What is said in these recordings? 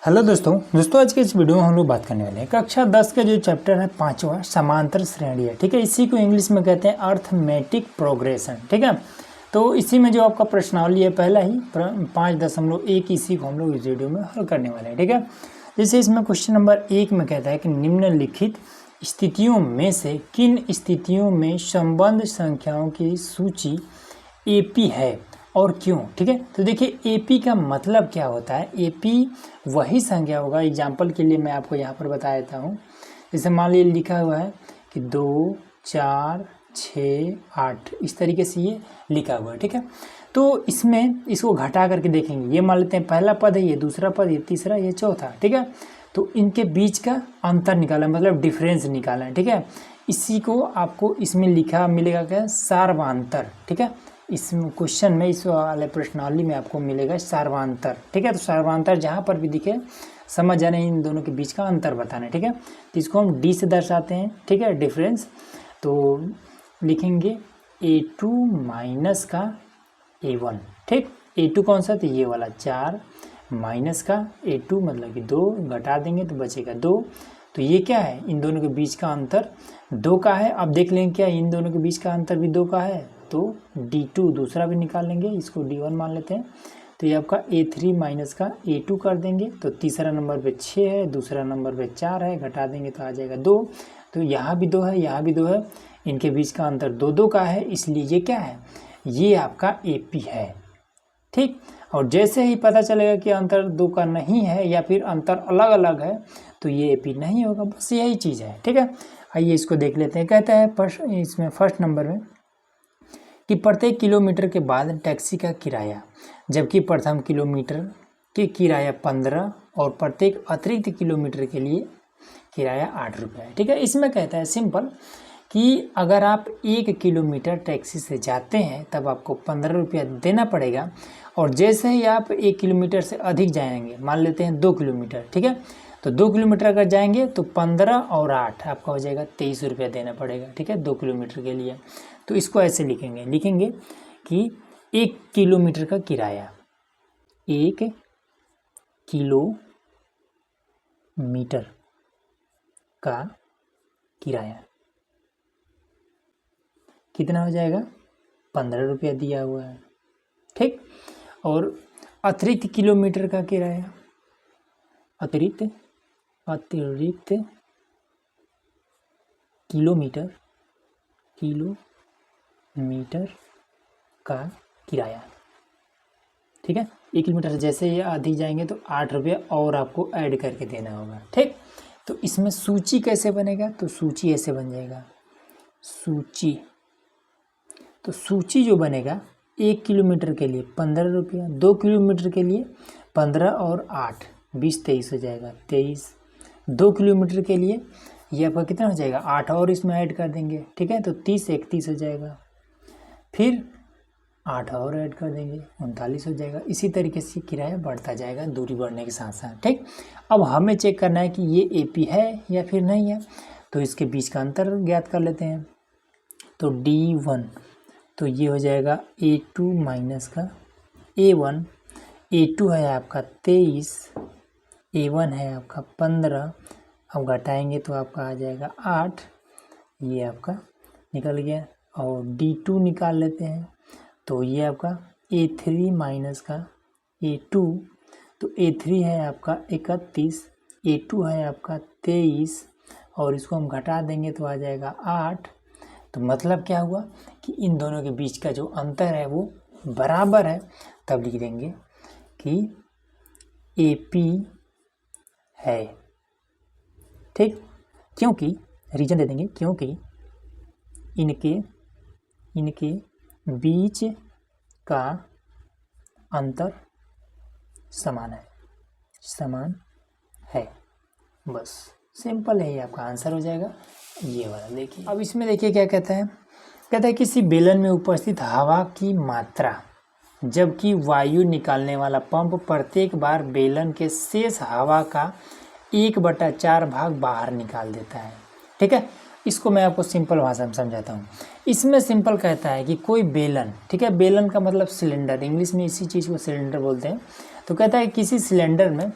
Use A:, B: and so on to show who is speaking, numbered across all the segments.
A: Hello दोस्तों आज के इस वीडियो में हम लोग बात करने वाले हैं कक्षा 10 का जो चैप्टर है 5वां समांतर श्रेणियाँ। ठीक है, इसी को इंग्लिश में कहते हैं अर्थमेटिक प्रोग्रेशन। ठीक है, तो इसी में जो आपका प्रश्नावली है पहला ही 5.1 इसी को हम लोग इस वीडियो में हल करने वाले हैं। ठीक है, जैसे इसमें क्वेश्चन नंबर 1 में कहता है कि निम्नलिखित स्थितियों में से किन स्थितियों में संबंध संख्याओं की सूची एपी है और क्यों। ठीक है, तो देखिए एपी का मतलब क्या होता है। एपी वही संख्या होगा, एग्जाम्पल के लिए मैं आपको यहाँ पर बता देता हूँ। जैसे मान लीजिए लिखा हुआ है कि 2, 4, 6, 8 इस तरीके से ये लिखा हुआ है। ठीक है, तो इसमें इसको घटा करके देखेंगे। ये मान लेते हैं पहला पद है, ये दूसरा पद, ये तीसरा, ये चौथा। ठीक है, तो इनके बीच का अंतर निकालना मतलब डिफरेंस निकालना है। ठीक है, इसी को आपको इसमें लिखा मिलेगा क्या, सार्वांतर। ठीक है, इस क्वेश्चन में इस वाले प्रश्नावली में आपको मिलेगा सार्वांतर। ठीक है, तो सार्वांतर जहाँ पर भी दिखे समझ जाना इन दोनों के बीच का अंतर बताना है। ठीक है, तो इसको हम डी से दर्शाते हैं। ठीक है, डिफरेंस तो लिखेंगे A2 माइनस का A1। ठीक, A2 कौन सा, तो ये वाला 4 माइनस का A2 मतलब कि 2, घटा देंगे तो बचेगा 2। तो ये क्या है, इन दोनों के बीच का अंतर 2 का है। अब देख लेंगे क्या इन दोनों के बीच का अंतर भी 2 का है, तो D2 दूसरा भी निकाल लेंगे, इसको D1 मान लेते हैं। तो ये आपका A3 माइनस का A2 कर देंगे, तो तीसरा नंबर पे 6 है, दूसरा नंबर पे 4 है, घटा देंगे तो आ जाएगा 2। तो यहाँ भी 2 है, यहाँ भी 2 है, इनके बीच का अंतर 2 का है, इसलिए ये क्या है, ये आपका AP है। ठीक, और जैसे ही पता चलेगा कि अंतर 2 का नहीं है या फिर अंतर अलग अलग है तो ये AP नहीं होगा, बस यही चीज़ है। ठीक है, आइए इसको देख लेते हैं। कहता है इसमें फर्स्ट नंबर में कि प्रत्येक किलोमीटर के बाद टैक्सी का किराया, जबकि प्रथम किलोमीटर के किराया 15 और प्रत्येक अतिरिक्त किलोमीटर के लिए किराया 8 रुपये है। ठीक है, इसमें कहता है सिंपल कि अगर आप 1 किलोमीटर टैक्सी से जाते हैं तब आपको 15 रुपया देना पड़ेगा, और जैसे ही आप 1 किलोमीटर से अधिक जाएंगे, मान लेते हैं 2 किलोमीटर, ठीक है, तो 2 किलोमीटर अगर जाएंगे तो 15 और 8 आपका हो जाएगा 23 रुपया देना पड़ेगा। ठीक है, 2 किलोमीटर के लिए। तो इसको ऐसे लिखेंगे कि 1 किलोमीटर का किराया, 1 किलोमीटर का किराया कितना हो जाएगा, 15 रुपया दिया हुआ है। ठीक, और अतिरिक्त किलोमीटर का किराया, अतिरिक्त किलोमीटर का किराया। ठीक है, 1 किलोमीटर से जैसे ये अधिक जाएंगे तो 8 रुपया और आपको ऐड करके देना होगा। ठीक, तो इसमें सूची कैसे बनेगा, तो सूची ऐसे बन जाएगा, सूची जो बनेगा 1 किलोमीटर के लिए 15 रुपया, 2 किलोमीटर के लिए 15 और 8 20 23 हो जाएगा 23। 2 किलोमीटर के लिए ये आपका कितना हो जाएगा, 8 और इसमें ऐड कर देंगे। ठीक है, तो 30 31 हो जाएगा, फिर 8 और ऐड कर देंगे 39 हो जाएगा। इसी तरीके से किराया बढ़ता जाएगा दूरी बढ़ने के साथ साथ। ठीक, अब हमें चेक करना है कि ये AP है या फिर नहीं है, तो इसके बीच का अंतर ज्ञात कर लेते हैं। तो D1 तो ये हो जाएगा A2 माइनस का A1। A2 है आपका 23, A1 है आपका 15, अब घटाएंगे तो आपका आ जाएगा 8, ये आपका निकल गया। और D2 निकाल लेते हैं, तो ये आपका A3 माइनस का A2, तो A3 है आपका 31, A2 है आपका 23, और इसको हम घटा देंगे तो आ जाएगा 8। तो मतलब क्या हुआ कि इन दोनों के बीच का जो अंतर है वो बराबर है, तब लिख देंगे कि AP है। ठीक, क्योंकि रीजन दे देंगे, क्योंकि इनके बीच का अंतर समान है। बस सिंपल है, ये आपका आंसर हो जाएगा ये वाला। देखिए अब इसमें देखिए क्या कहता है किसी बेलन में उपस्थित हवा की मात्रा, जबकि वायु निकालने वाला पंप प्रत्येक बार बेलन के शेष हवा का 1/4 भाग बाहर निकाल देता है। ठीक है, इसको मैं आपको सिंपल भाषा में समझाता हूँ। इसमें सिंपल कहता है कि कोई बेलन, ठीक है, बेलन का मतलब सिलेंडर, इंग्लिश में इसी चीज़ को सिलेंडर बोलते हैं। तो कहता है किसी सिलेंडर में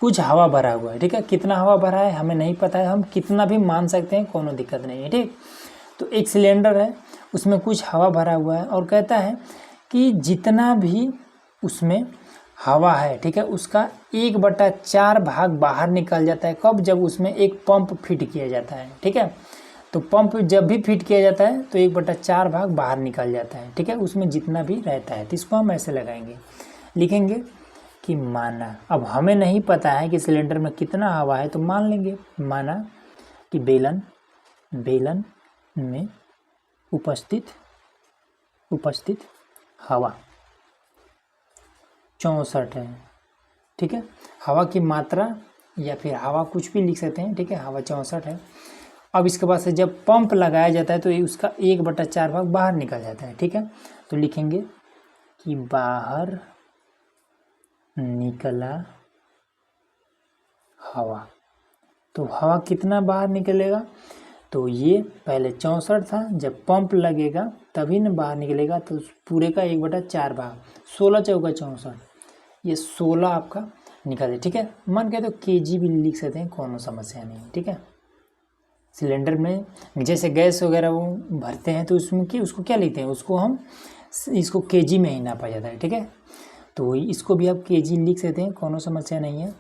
A: कुछ हवा भरा हुआ है, ठीक है। कितना हवा भरा है हमें नहीं पता है, हम कितना भी मान सकते हैं, कोनो दिक्कत नहीं है, ठीक। तो एक सिलेंडर है, उसमें कुछ हवा भरा हुआ है और कहता है कि जितना भी उसमें हवा है, ठीक है, उसका 1/4 भाग बाहर निकल जाता है। कब? जब उसमें एक पंप फिट किया जाता है, ठीक है। तो पंप जब भी फिट किया जाता है तो 1/4 भाग बाहर निकल जाता है, ठीक है, उसमें जितना भी रहता है। तो इसको हम ऐसे लगाएंगे, लिखेंगे कि माना, अब हमें नहीं पता है कि सिलेंडर में कितना हवा है, तो मान लेंगे, माना कि बेलन में उपस्थित हवा 64 है, ठीक है। हवा की मात्रा या फिर हवा कुछ भी लिख सकते हैं, ठीक है। हवा 64 है। अब इसके बाद से जब पंप लगाया जाता है तो ये उसका 1/4 भाग बाहर निकल जाता है, ठीक है। तो लिखेंगे कि बाहर निकला हवा। तो हवा कितना बाहर निकलेगा? तो ये पहले 64 था, जब पंप लगेगा तभी न बाहर निकलेगा, तो पूरे का 1/4 भाग, 16 चौका 64, ये 16 आपका निकल जाए, ठीक है। मन कहे तो केजी भी लिख सकते हैं, कोनो समस्या नहीं, ठीक है। सिलेंडर में जैसे गैस वगैरह वो भरते हैं तो उसमें कि उसको क्या लिखते हैं, उसको हम इसको केजी में ही नापा जाता है, ठीक है। तो इसको भी आप केजी लिख सकते हैं, कोनो समस्या नहीं है।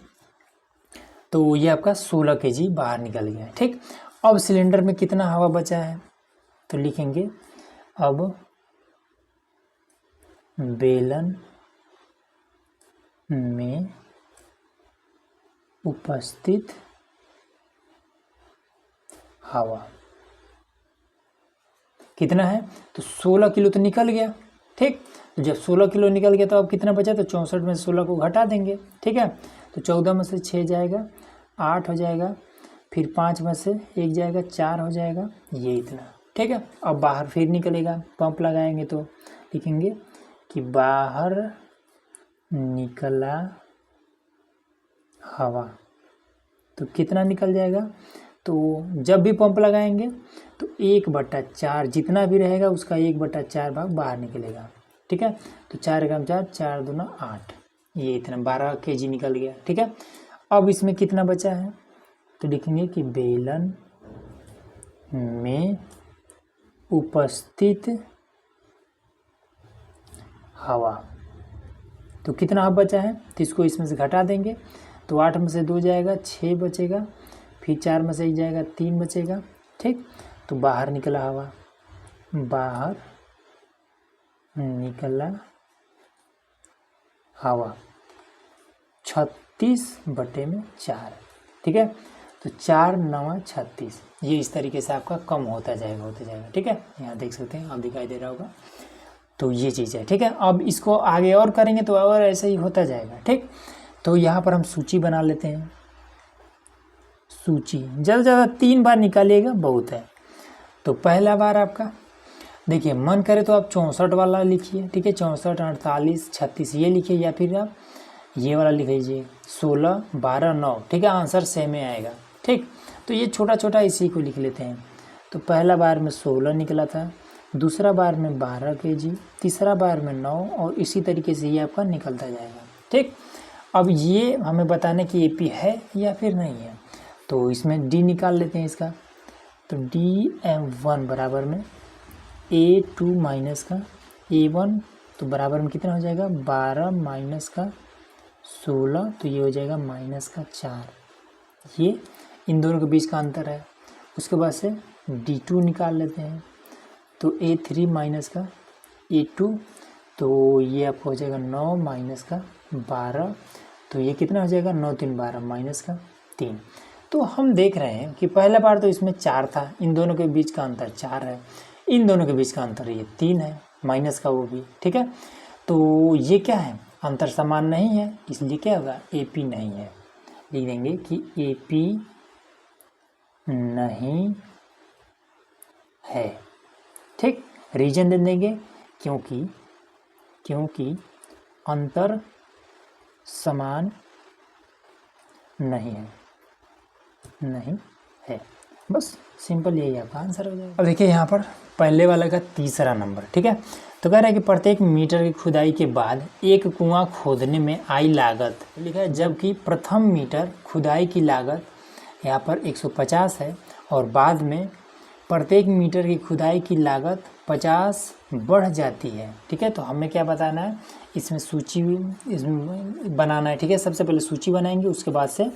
A: तो ये आपका 16 केजी बाहर निकल गया है, ठीक। अब सिलेंडर में कितना हवा बचा है तो लिखेंगे, अब बेलन में उपस्थित हवा कितना है, तो 16 किलो तो निकल गया, ठीक। तो जब 16 किलो निकल गया तो अब कितना बचा, तो 64 में से 16 को घटा देंगे, ठीक है। तो 14 में से 6 जाएगा, 8 हो जाएगा, फिर 5 में से 1 जाएगा, 4 हो जाएगा, ये इतना, ठीक है। अब बाहर फिर निकलेगा, पंप लगाएंगे तो लिखेंगे कि बाहर निकला हवा। तो कितना निकल जाएगा, तो जब भी पंप लगाएंगे तो 1/4 जितना भी रहेगा उसका 1/4 भाग बाहर निकलेगा, ठीक है। तो 4 × 4 4 दूना 8, ये इतना 12 केजी निकल गया, ठीक है। अब इसमें कितना बचा है तो लिखेंगे कि बेलन में उपस्थित हवा। तो कितना हवा बचा है तो इसको इसमें से घटा देंगे, तो 8 में से 2 जाएगा, 6 बचेगा, फिर 4 में से 1 जाएगा, 3 बचेगा, ठीक। तो बाहर निकला हवा, बाहर निकला हवा 36/4, ठीक है। तो 4 × 9 = 36, ये इस तरीके से आपका कम होता जाएगा, ठीक है। यहाँ देख सकते हैं, आप दिखाई दे रहा होगा। तो ये चीज़ है, ठीक है। अब इसको आगे और करेंगे तो और ऐसे ही होता जाएगा, ठीक। तो यहाँ पर हम सूची बना लेते हैं। सूची ज़्यादा से ज़्यादा 3 बार निकालिएगा, बहुत है। तो पहला बार आपका देखिए, मन करे तो आप 64 वाला लिखिए, ठीक है, 64, 48, 36 ये लिखिए, या फिर आप ये वाला लिख लीजिए 16, 12, 9, ठीक है। आंसर सेम ही आएगा, ठीक। तो ये छोटा छोटा इसी को लिख लेते हैं। तो पहला बार में 16 निकला था, दूसरा बार में 12 केजी, तीसरा बार में 9, और इसी तरीके से ये आपका निकलता जाएगा, ठीक। अब ये हमें बताने की एपी है या फिर नहीं है, तो इसमें डी निकाल लेते हैं इसका। तो DM1 बराबर में A2 माइनस का A1, तो बराबर में कितना हो जाएगा, 12 माइनस का 16, तो ये हो जाएगा -4। ये इन दोनों के बीच का अंतर है। उसके बाद से D2 निकाल लेते हैं। तो A3 माइनस का A2, तो ये आपको हो जाएगा 9 माइनस का 12, तो ये कितना हो जाएगा, 9 3 12 माइनस का 3। तो हम देख रहे हैं कि पहला बार तो इसमें 4 था, इन दोनों के बीच का अंतर 4 है, इन दोनों के बीच का अंतर ये 3 है, माइनस का वो भी, ठीक है। तो ये क्या है, अंतर समान नहीं है, इसलिए क्या होगा, AP नहीं है। लिख देंगे कि AP नहीं है, ठीक। रीजन दे देंगे, क्योंकि अंतर समान नहीं है। बस सिंपल यही आपका आंसर हो जाएगा। अब देखिए यहाँ पर पहले वाला का तीसरा नंबर, ठीक है। तो कह रहा है कि प्रत्येक मीटर की खुदाई के बाद एक कुआं खोदने में आई लागत लिखा है, जबकि प्रथम मीटर खुदाई की लागत यहाँ पर 150 है और बाद में प्रत्येक मीटर की खुदाई की लागत 50 बढ़ जाती है, ठीक है। तो हमें क्या बताना है, इसमें सूची इसमें बनाना है, ठीक है। सबसे पहले सूची बनाएंगे, उसके बाद से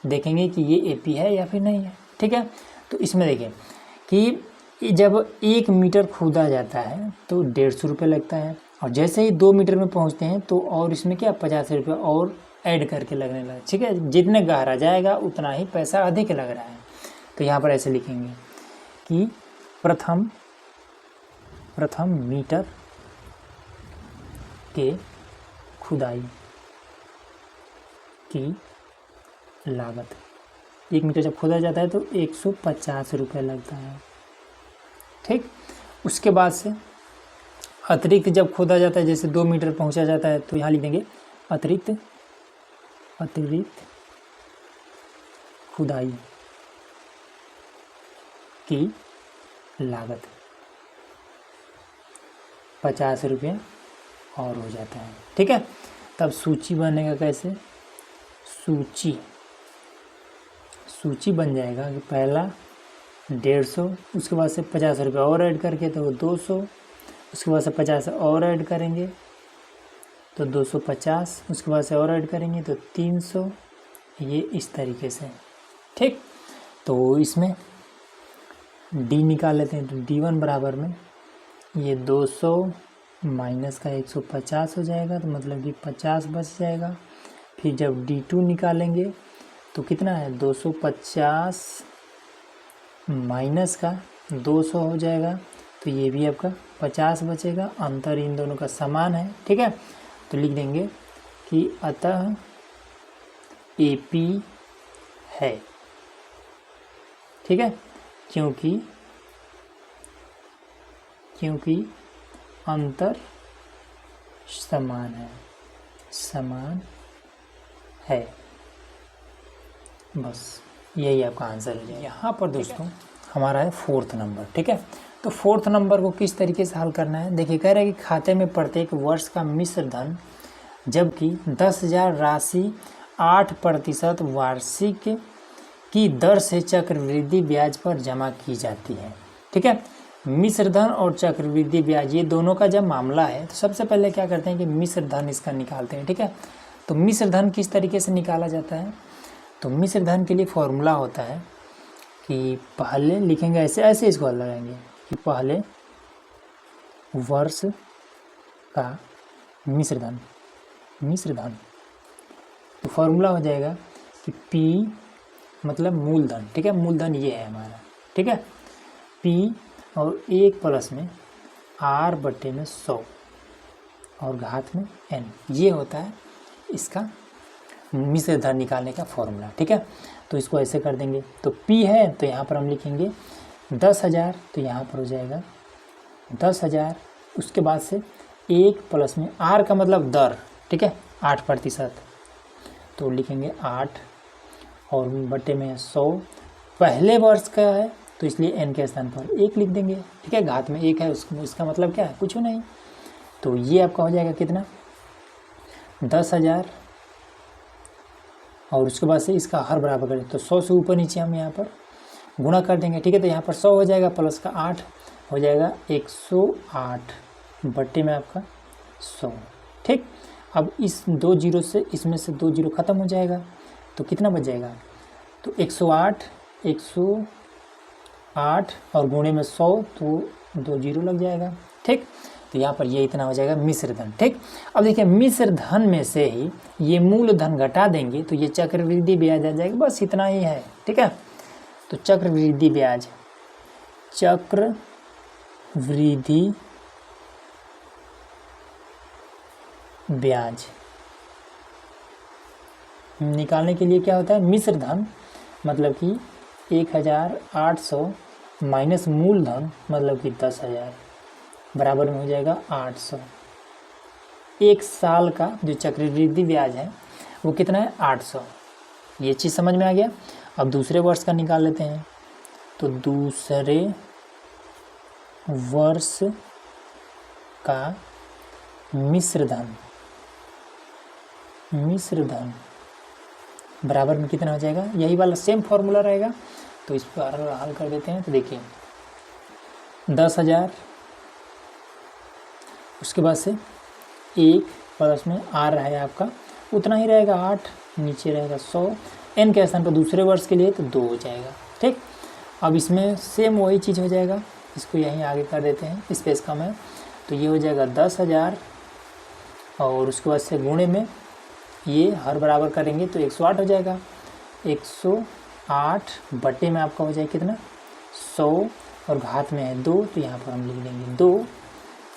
A: देखेंगे कि ये एपी है या फिर नहीं है, ठीक है। तो इसमें देखें कि जब 1 मीटर खोदा जाता है तो 150 रुपये लगता है, और जैसे ही 2 मीटर में पहुंचते हैं तो और इसमें क्या 50 रुपये और ऐड करके लगने लगा, ठीक है। जितने गहरा जाएगा उतना ही पैसा अधिक लग रहा है। तो यहाँ पर ऐसे लिखेंगे कि प्रथम मीटर के खुदाई की लागत, 1 मीटर जब खोदा जाता है तो 150 रुपये लगता है, ठीक। उसके बाद से अतिरिक्त जब खोदा जाता है, जैसे 2 मीटर पहुंचा जाता है, तो यहाँ लिख देंगे अतिरिक्त खुदाई की लागत 50 रुपये और हो जाता है, ठीक है। तब सूची बनेगा कैसे, सूची बन जाएगा कि पहला 150, उसके बाद से 50 रुपये और ऐड करके तो 200, उसके बाद से 50 और ऐड करेंगे तो 250, उसके बाद से और ऐड करेंगे तो 300, ये इस तरीके से, ठीक। तो इसमें डी निकाल लेते हैं, तो D1 बराबर में ये 200 माइनस का 150 हो जाएगा, तो मतलब कि 50 बच जाएगा। फिर जब D2 निकालेंगे तो कितना है, 250 माइनस का 200 हो जाएगा, तो ये भी आपका 50 बचेगा। अंतर इन दोनों का समान है, ठीक है। तो लिख देंगे कि अतः AP है, ठीक है, क्योंकि अंतर समान है, बस यही आपका आंसर हो जाएगा। यहाँ पर दोस्तों हमारा है 4th नंबर, ठीक है। तो 4th नंबर को किस तरीके से हल करना है, देखिए कह रहा है कि खाते में प्रत्येक वर्ष का मिश्र धन, जबकि 10,000 राशि 8% वार्षिक की दर से चक्रवृद्धि ब्याज पर जमा की जाती है, ठीक है। मिश्र धन और चक्रवृद्धि ब्याज ये दोनों का जब मामला है तो सबसे पहले क्या करते हैं कि मिश्र धन इसका निकालते हैं, ठीक है। तो मिश्र धन किस तरीके से निकाला जाता है, तो मिश्र धन के लिए फॉर्मूला होता है कि पहले लिखेंगे ऐसे इसको लगाएंगे कि पहले वर्ष का मिश्र धन, तो फॉर्मूला हो जाएगा कि P मतलब मूलधन, ठीक है। मूलधन ये है हमारा, ठीक है। P और 1 प्लस में R/100 और घात में N, ये होता है इसका मिश्र धन निकालने का फॉर्मूला, ठीक है। तो इसको ऐसे कर देंगे, तो P है तो यहाँ पर हम लिखेंगे 10,000, तो यहाँ पर हो जाएगा 10,000, उसके बाद से 1 प्लस में R का मतलब दर, ठीक है, 8%, तो लिखेंगे 8 और बटे में 100, पहले वर्ष का है तो इसलिए N के स्थान पर 1 लिख देंगे, ठीक है। घात में 1 है, उसका मतलब क्या है, कुछ नहीं। तो ये आपका हो जाएगा कितना, 10,000 और उसके बाद से इसका हर बराबर करें तो 100 से ऊपर नीचे हम यहाँ पर गुणा कर देंगे, ठीक है। तो यहाँ पर 100 हो जाएगा प्लस का 8 हो जाएगा 108 बट्टे में आपका 100, ठीक। अब इस 2 जीरो से इसमें से 2 जीरो ख़त्म हो जाएगा, तो कितना बच जाएगा, तो 108 और गुणे में 100 तो 2 जीरो लग जाएगा, ठीक। तो यहाँ पर ये इतना हो जाएगा मिश्र धन, ठीक। अब देखिए मिश्र धन में से ही ये मूल धन घटा देंगे तो ये चक्रवृद्धि ब्याज आ जाएगा, बस इतना ही है, ठीक है। तो चक्रवृद्धि ब्याज निकालने के लिए क्या होता है, मिश्र धन मतलब कि 1,800 माइनस मूल धन मतलब कि 10,000 बराबर में हो जाएगा 800। एक साल का जो चक्रवृद्धि ब्याज है वो कितना है, 800। ये चीज़ समझ में आ गया। अब दूसरे वर्ष का निकाल लेते हैं, तो दूसरे वर्ष का मिश्र धन बराबर में कितना हो जाएगा, यही वाला सेम फॉर्मूला रहेगा। तो इस पर हल कर देते हैं। तो देखिए 10,000, उसके बाद से 1 प्लस में आ रहा है आपका उतना ही रहेगा 8, नीचे रहेगा 100, n के स्थान पर दूसरे वर्ष के लिए तो 2 हो जाएगा। ठीक, अब इसमें सेम वही चीज़ हो जाएगा, इसको यहीं आगे कर देते हैं, स्पेस कम है। तो ये हो जाएगा 10,000 और उसके बाद से गुणे में ये हर बराबर करेंगे तो 108 हो जाएगा। 108 बटे में आपका हो जाएगा कितना, 100 और घात में है 2, तो यहाँ पर हम लिख देंगे 2।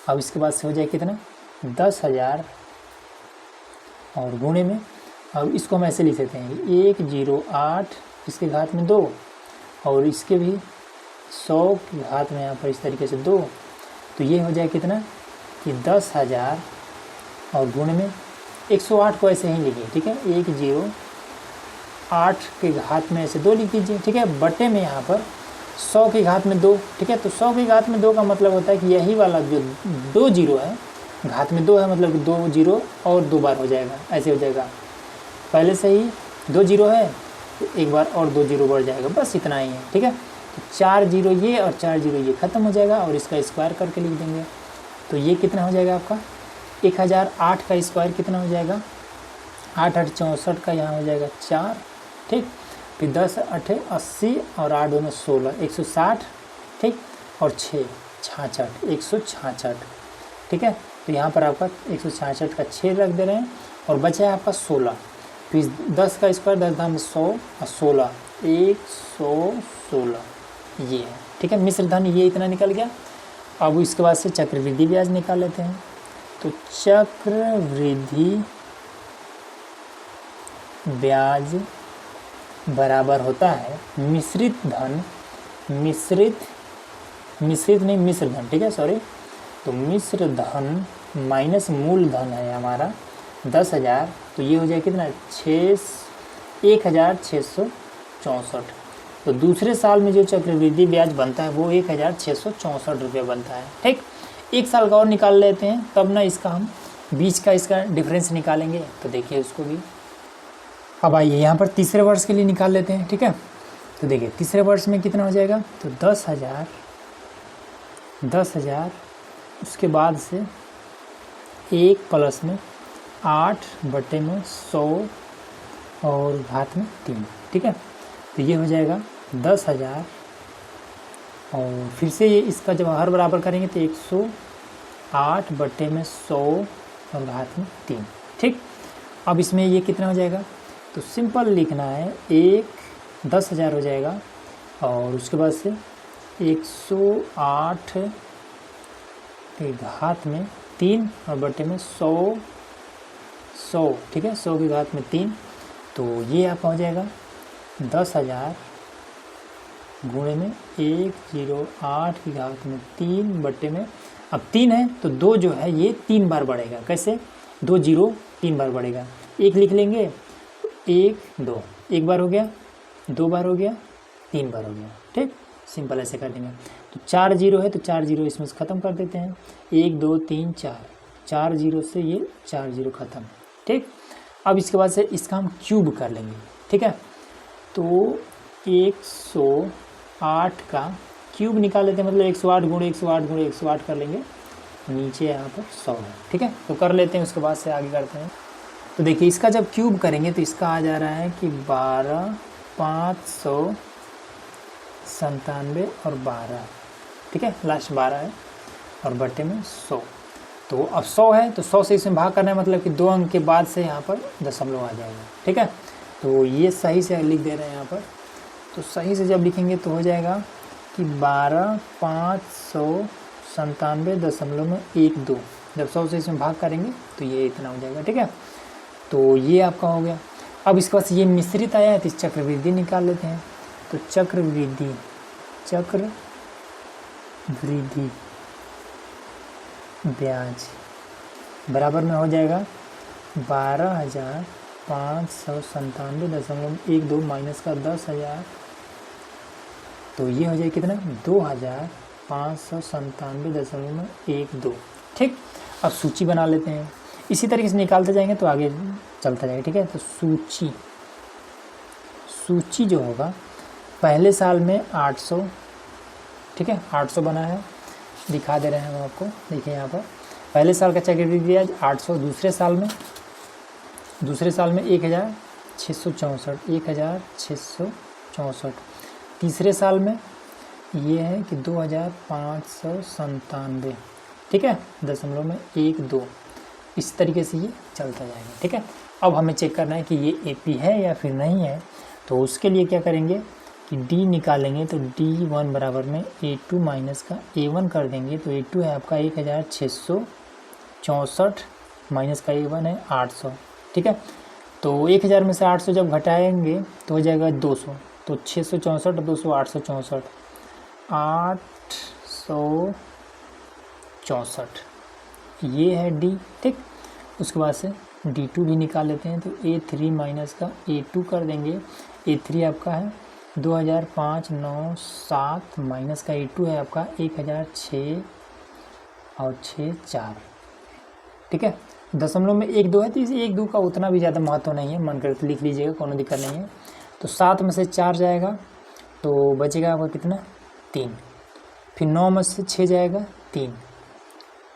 A: अब इसके बाद से हो जाएगा कितना, 10,000 और गुणे में, अब इसको हम ऐसे लिख सकते हैं 108 इसके घात में 2 और इसके भी 100 की घात में यहाँ पर इस तरीके से 2। तो ये हो जाए कितना कि 10,000 और गुणे में 108 को ऐसे ही लिखिए। ठीक है, 108 के घात में ऐसे 2 लिख दीजिए। ठीक है, बटे में यहाँ पर 100 की घात में 2। ठीक है, तो 100 की घात में 2 का मतलब होता है कि यही वाला जो 2 जीरो है, घात में 2 है, मतलब 2 जीरो और 2 बार हो जाएगा, ऐसे हो जाएगा। पहले से ही 2 जीरो है तो एक बार और 2 जीरो बढ़ जाएगा, बस इतना ही है। ठीक है, तो 4 जीरो ये और 4 जीरो ये खत्म हो जाएगा और इसका स्क्वायर करके लिख देंगे। तो ये कितना हो जाएगा आपका 1008 का स्क्वायर कितना हो जाएगा, 8 8 64 का यहाँ हो जाएगा 4। ठीक, फिर 10 8 80 और 8 दोनों 16, 160। ठीक, और 6 66, 166। ठीक है, तो यहाँ पर आपका 166 का 6 रख दे रहे हैं और बचा है आपका 16। फिर 10 का स्क्वायर 10 दाम 100 और 16, 116 ये है। ठीक है, मिश्र धन ये इतना निकल गया। अब इसके बाद से चक्रवृद्धि ब्याज निकाल लेते हैं। तो चक्रवृद्धि ब्याज बराबर होता है मिश्र धन। ठीक है, सॉरी। तो मिश्र धन माइनस मूल धन है हमारा 10,000, तो ये हो जाए कितना 1,664। तो दूसरे साल में जो चक्रवृद्धि ब्याज बनता है वो 1,664 रुपये बनता है। ठीक, एक साल का और निकाल लेते हैं, तब ना इसका हम बीच का इसका डिफरेंस निकालेंगे। तो देखिए उसको भी। अब आइए यहाँ पर तीसरे वर्ष के लिए निकाल लेते हैं। ठीक है, तो देखिए तीसरे वर्ष में कितना हो जाएगा, तो 10,000 उसके बाद से 1 प्लस में 8 बटे में 100 और घात में 3। ठीक है, तो ये हो जाएगा 10,000 और फिर से ये इसका जब हर बराबर करेंगे तो 108 बटे में 100 और घात में 3। ठीक, अब इसमें ये कितना हो जाएगा, तो सिंपल लिखना है 10,000 हो जाएगा और उसके बाद से 108 के घात में 3 और बटे में 100। ठीक है, 100 की घात में 3। तो ये आपका हो जाएगा 10,000 गुणे में 108 की घात में 3 बटे में, अब 3 है तो 2 जो है ये 3 बार बढ़ेगा। कैसे, 2 जीरो 3 बार बढ़ेगा। 1 लिख लेंगे, 1 2 1 बार हो गया, 2 बार हो गया, 3 बार हो गया। ठीक, सिंपल ऐसे कर देंगे। तो 4 जीरो है तो 4 जीरो इसमें से ख़त्म कर देते हैं। 1 2 3 4 जीरो से ये 4 जीरो ख़त्म। ठीक, अब इसके बाद से इसका हम क्यूब कर लेंगे। ठीक है, तो 108 का क्यूब निकाल लेते हैं, मतलब 108 गुणे 108 गुणे 108 कर लेंगे, नीचे यहाँ पर 100 है। ठीक है, तो कर लेते हैं, उसके बाद से आगे करते हैं। तो देखिए इसका जब क्यूब करेंगे तो इसका आ जा रहा है कि 12,597 और 12। ठीक है, लास्ट 12 है और बटे में 100। तो अब 100 है तो 100 से इसमें भाग करना है, मतलब कि 2 अंक के बाद से यहाँ पर दशमलव आ जाएगा। ठीक है, तो ये सही से लिख दे रहे हैं यहाँ पर। तो सही से जब लिखेंगे तो हो जाएगा कि 12,597.12। जब 100 से इसमें भाग करेंगे तो ये इतना हो जाएगा। ठीक है, तो ये आपका हो गया। अब इसके बाद ये मिश्रित आया है तो इस चक्रवृद्धि निकाल लेते हैं। तो चक्रवृद्धि ब्याज बराबर में हो जाएगा 12,597.12 माइनस का 10,000। तो ये हो जाए कितना 2597.12। ठीक, अब सूची बना लेते हैं, इसी तरीके से निकालते जाएंगे तो आगे चलता जाएगा। ठीक है, तो सूची जो होगा पहले साल में 800, ठीक है 800 बना है, दिखा दे रहे हैं हम आपको। देखिए यहाँ पर पहले साल का चक्रवृद्धि ब्याज 800, दूसरे साल में 1664, तीसरे साल में ये है कि 2597, ठीक है 0.12, इस तरीके से ये चलता जाएगा। ठीक है, अब हमें चेक करना है कि ये AP है या फिर नहीं है। तो उसके लिए क्या करेंगे कि D निकालेंगे, तो D1 बराबर में A2 माइनस का A1 कर देंगे। तो A2 है आपका 1664 माइनस का A1 है 800। ठीक है, तो 1000 में से 800 जब घटाएंगे तो हो जाएगा 200, तो 664 200 864, 864 ये है D। ठीक, उसके बाद से D2 भी निकाल लेते हैं, तो A3 माइनस का A2 कर देंगे। A3 आपका है 2597 माइनस का A2 है आपका 1006 और 64। ठीक है, दशमलव में 1-2 है, तो इस 1-2 का उतना भी ज़्यादा महत्व नहीं है, मन करे तो लिख लीजिएगा, कोनो दिक्कत नहीं है। तो 7 में से 4 जाएगा तो बचेगा आपका कितना 3, फिर 9 में से 6 जाएगा 3,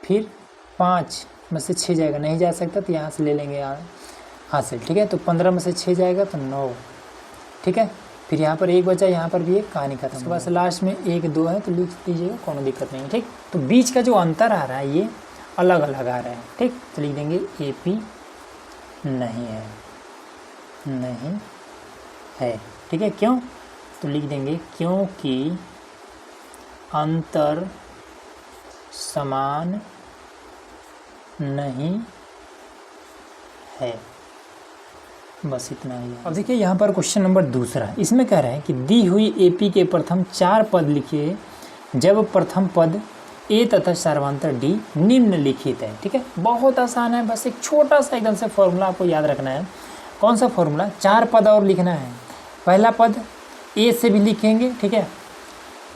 A: फिर 5 में से 6 जाएगा, नहीं जा सकता तो यहाँ से ले लेंगे हासिल। ठीक है, तो 15 में से 6 जाएगा तो 9। ठीक है, फिर यहाँ पर 1 बचा, यहाँ पर भी एक कहानी खत्म। उसके बाद से लास्ट में 1-2 है तो लिख दीजिएगा, कोनो दिक्कत नहीं है। ठीक, तो बीच का जो अंतर आ रहा है ये अलग अलग आ रहा है। ठीक, तो लिख देंगे AP नहीं है। ठीक है, क्यों, तो लिख देंगे क्योंकि अंतर समान नहीं है, बस इतना ही है। अब देखिए यहाँ पर क्वेश्चन नंबर दूसरा, इसमें कह रहे हैं कि दी हुई AP के प्रथम 4 पद लिखिए जब प्रथम पद A तथा सर्वांतर D निम्नलिखित है। ठीक है, बहुत आसान है, बस एक छोटा सा एकदम से फॉर्मूला आपको याद रखना है। कौन सा फॉर्मूला, 4 पद और लिखना है। पहला पद A से भी लिखेंगे, ठीक है,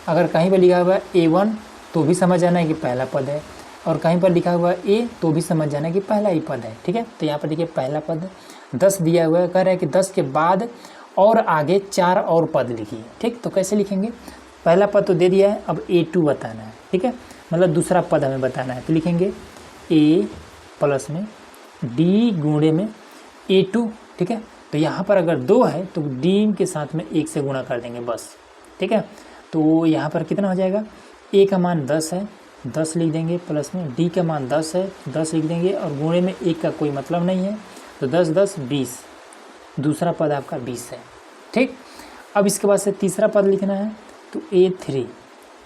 A: अगर कहीं पर लिखा हुआ है A1 तो भी समझ जाना है कि पहला पद है, और कहीं पर लिखा हुआ है A तो भी समझ जाना है कि पहला ही पद है। ठीक है, तो यहाँ पर देखिए पहला पद 10 दिया हुआ है, कह रहा है कि 10 के बाद और आगे 4 और पद लिखिए। ठीक, तो कैसे लिखेंगे, पहला पद तो दे दिया है, अब A2 बताना है। ठीक है, मतलब दूसरा पद हमें बताना है, तो लिखेंगे A प्लस में D गुणे में A2। ठीक है, तो यहाँ पर अगर 2 है तो D के साथ में 1 से गुणा कर देंगे बस। ठीक है, तो यहाँ पर कितना हो जाएगा, A का मान 10 है, 10 लिख देंगे, प्लस में D का मान 10 है, 10 लिख देंगे, और गुणे में 1 का कोई मतलब नहीं है, तो 10 10 20, दूसरा पद आपका 20 है। ठीक, अब इसके बाद से तीसरा पद लिखना है, तो A3।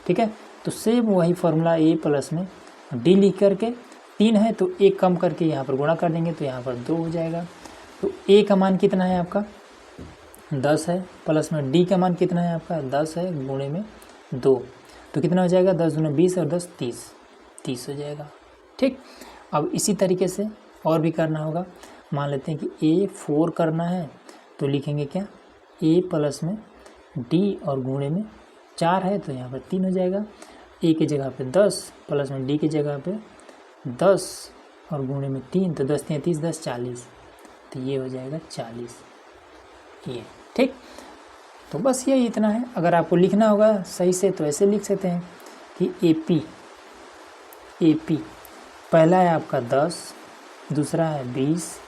A: ठीक है, तो सेम वही फॉर्मूला A प्लस में D लिख करके 3 है तो 1 कम करके यहाँ पर गुणा कर देंगे, तो यहाँ पर 2 हो जाएगा। तो A का मान कितना है आपका 10 है, प्लस में D का मान कितना है आपका 10 है, गुणे में 2, तो कितना हो जाएगा 10 दूनी 20 और 10 30 हो जाएगा। ठीक, अब इसी तरीके से और भी करना होगा। मान लेते हैं कि A4 करना है, तो लिखेंगे क्या, A प्लस में D और गुणे में 4 है तो यहाँ पर 3 हो जाएगा। A की जगह पे 10 प्लस में D की जगह पे 10 और गुणे में 3, तो 10 30 10 40, तो ये हो जाएगा 40 ये। ठीक, तो बस ये इतना है। अगर आपको लिखना होगा सही से तो ऐसे लिख सकते हैं कि AP पहला है आपका 10, दूसरा है 20,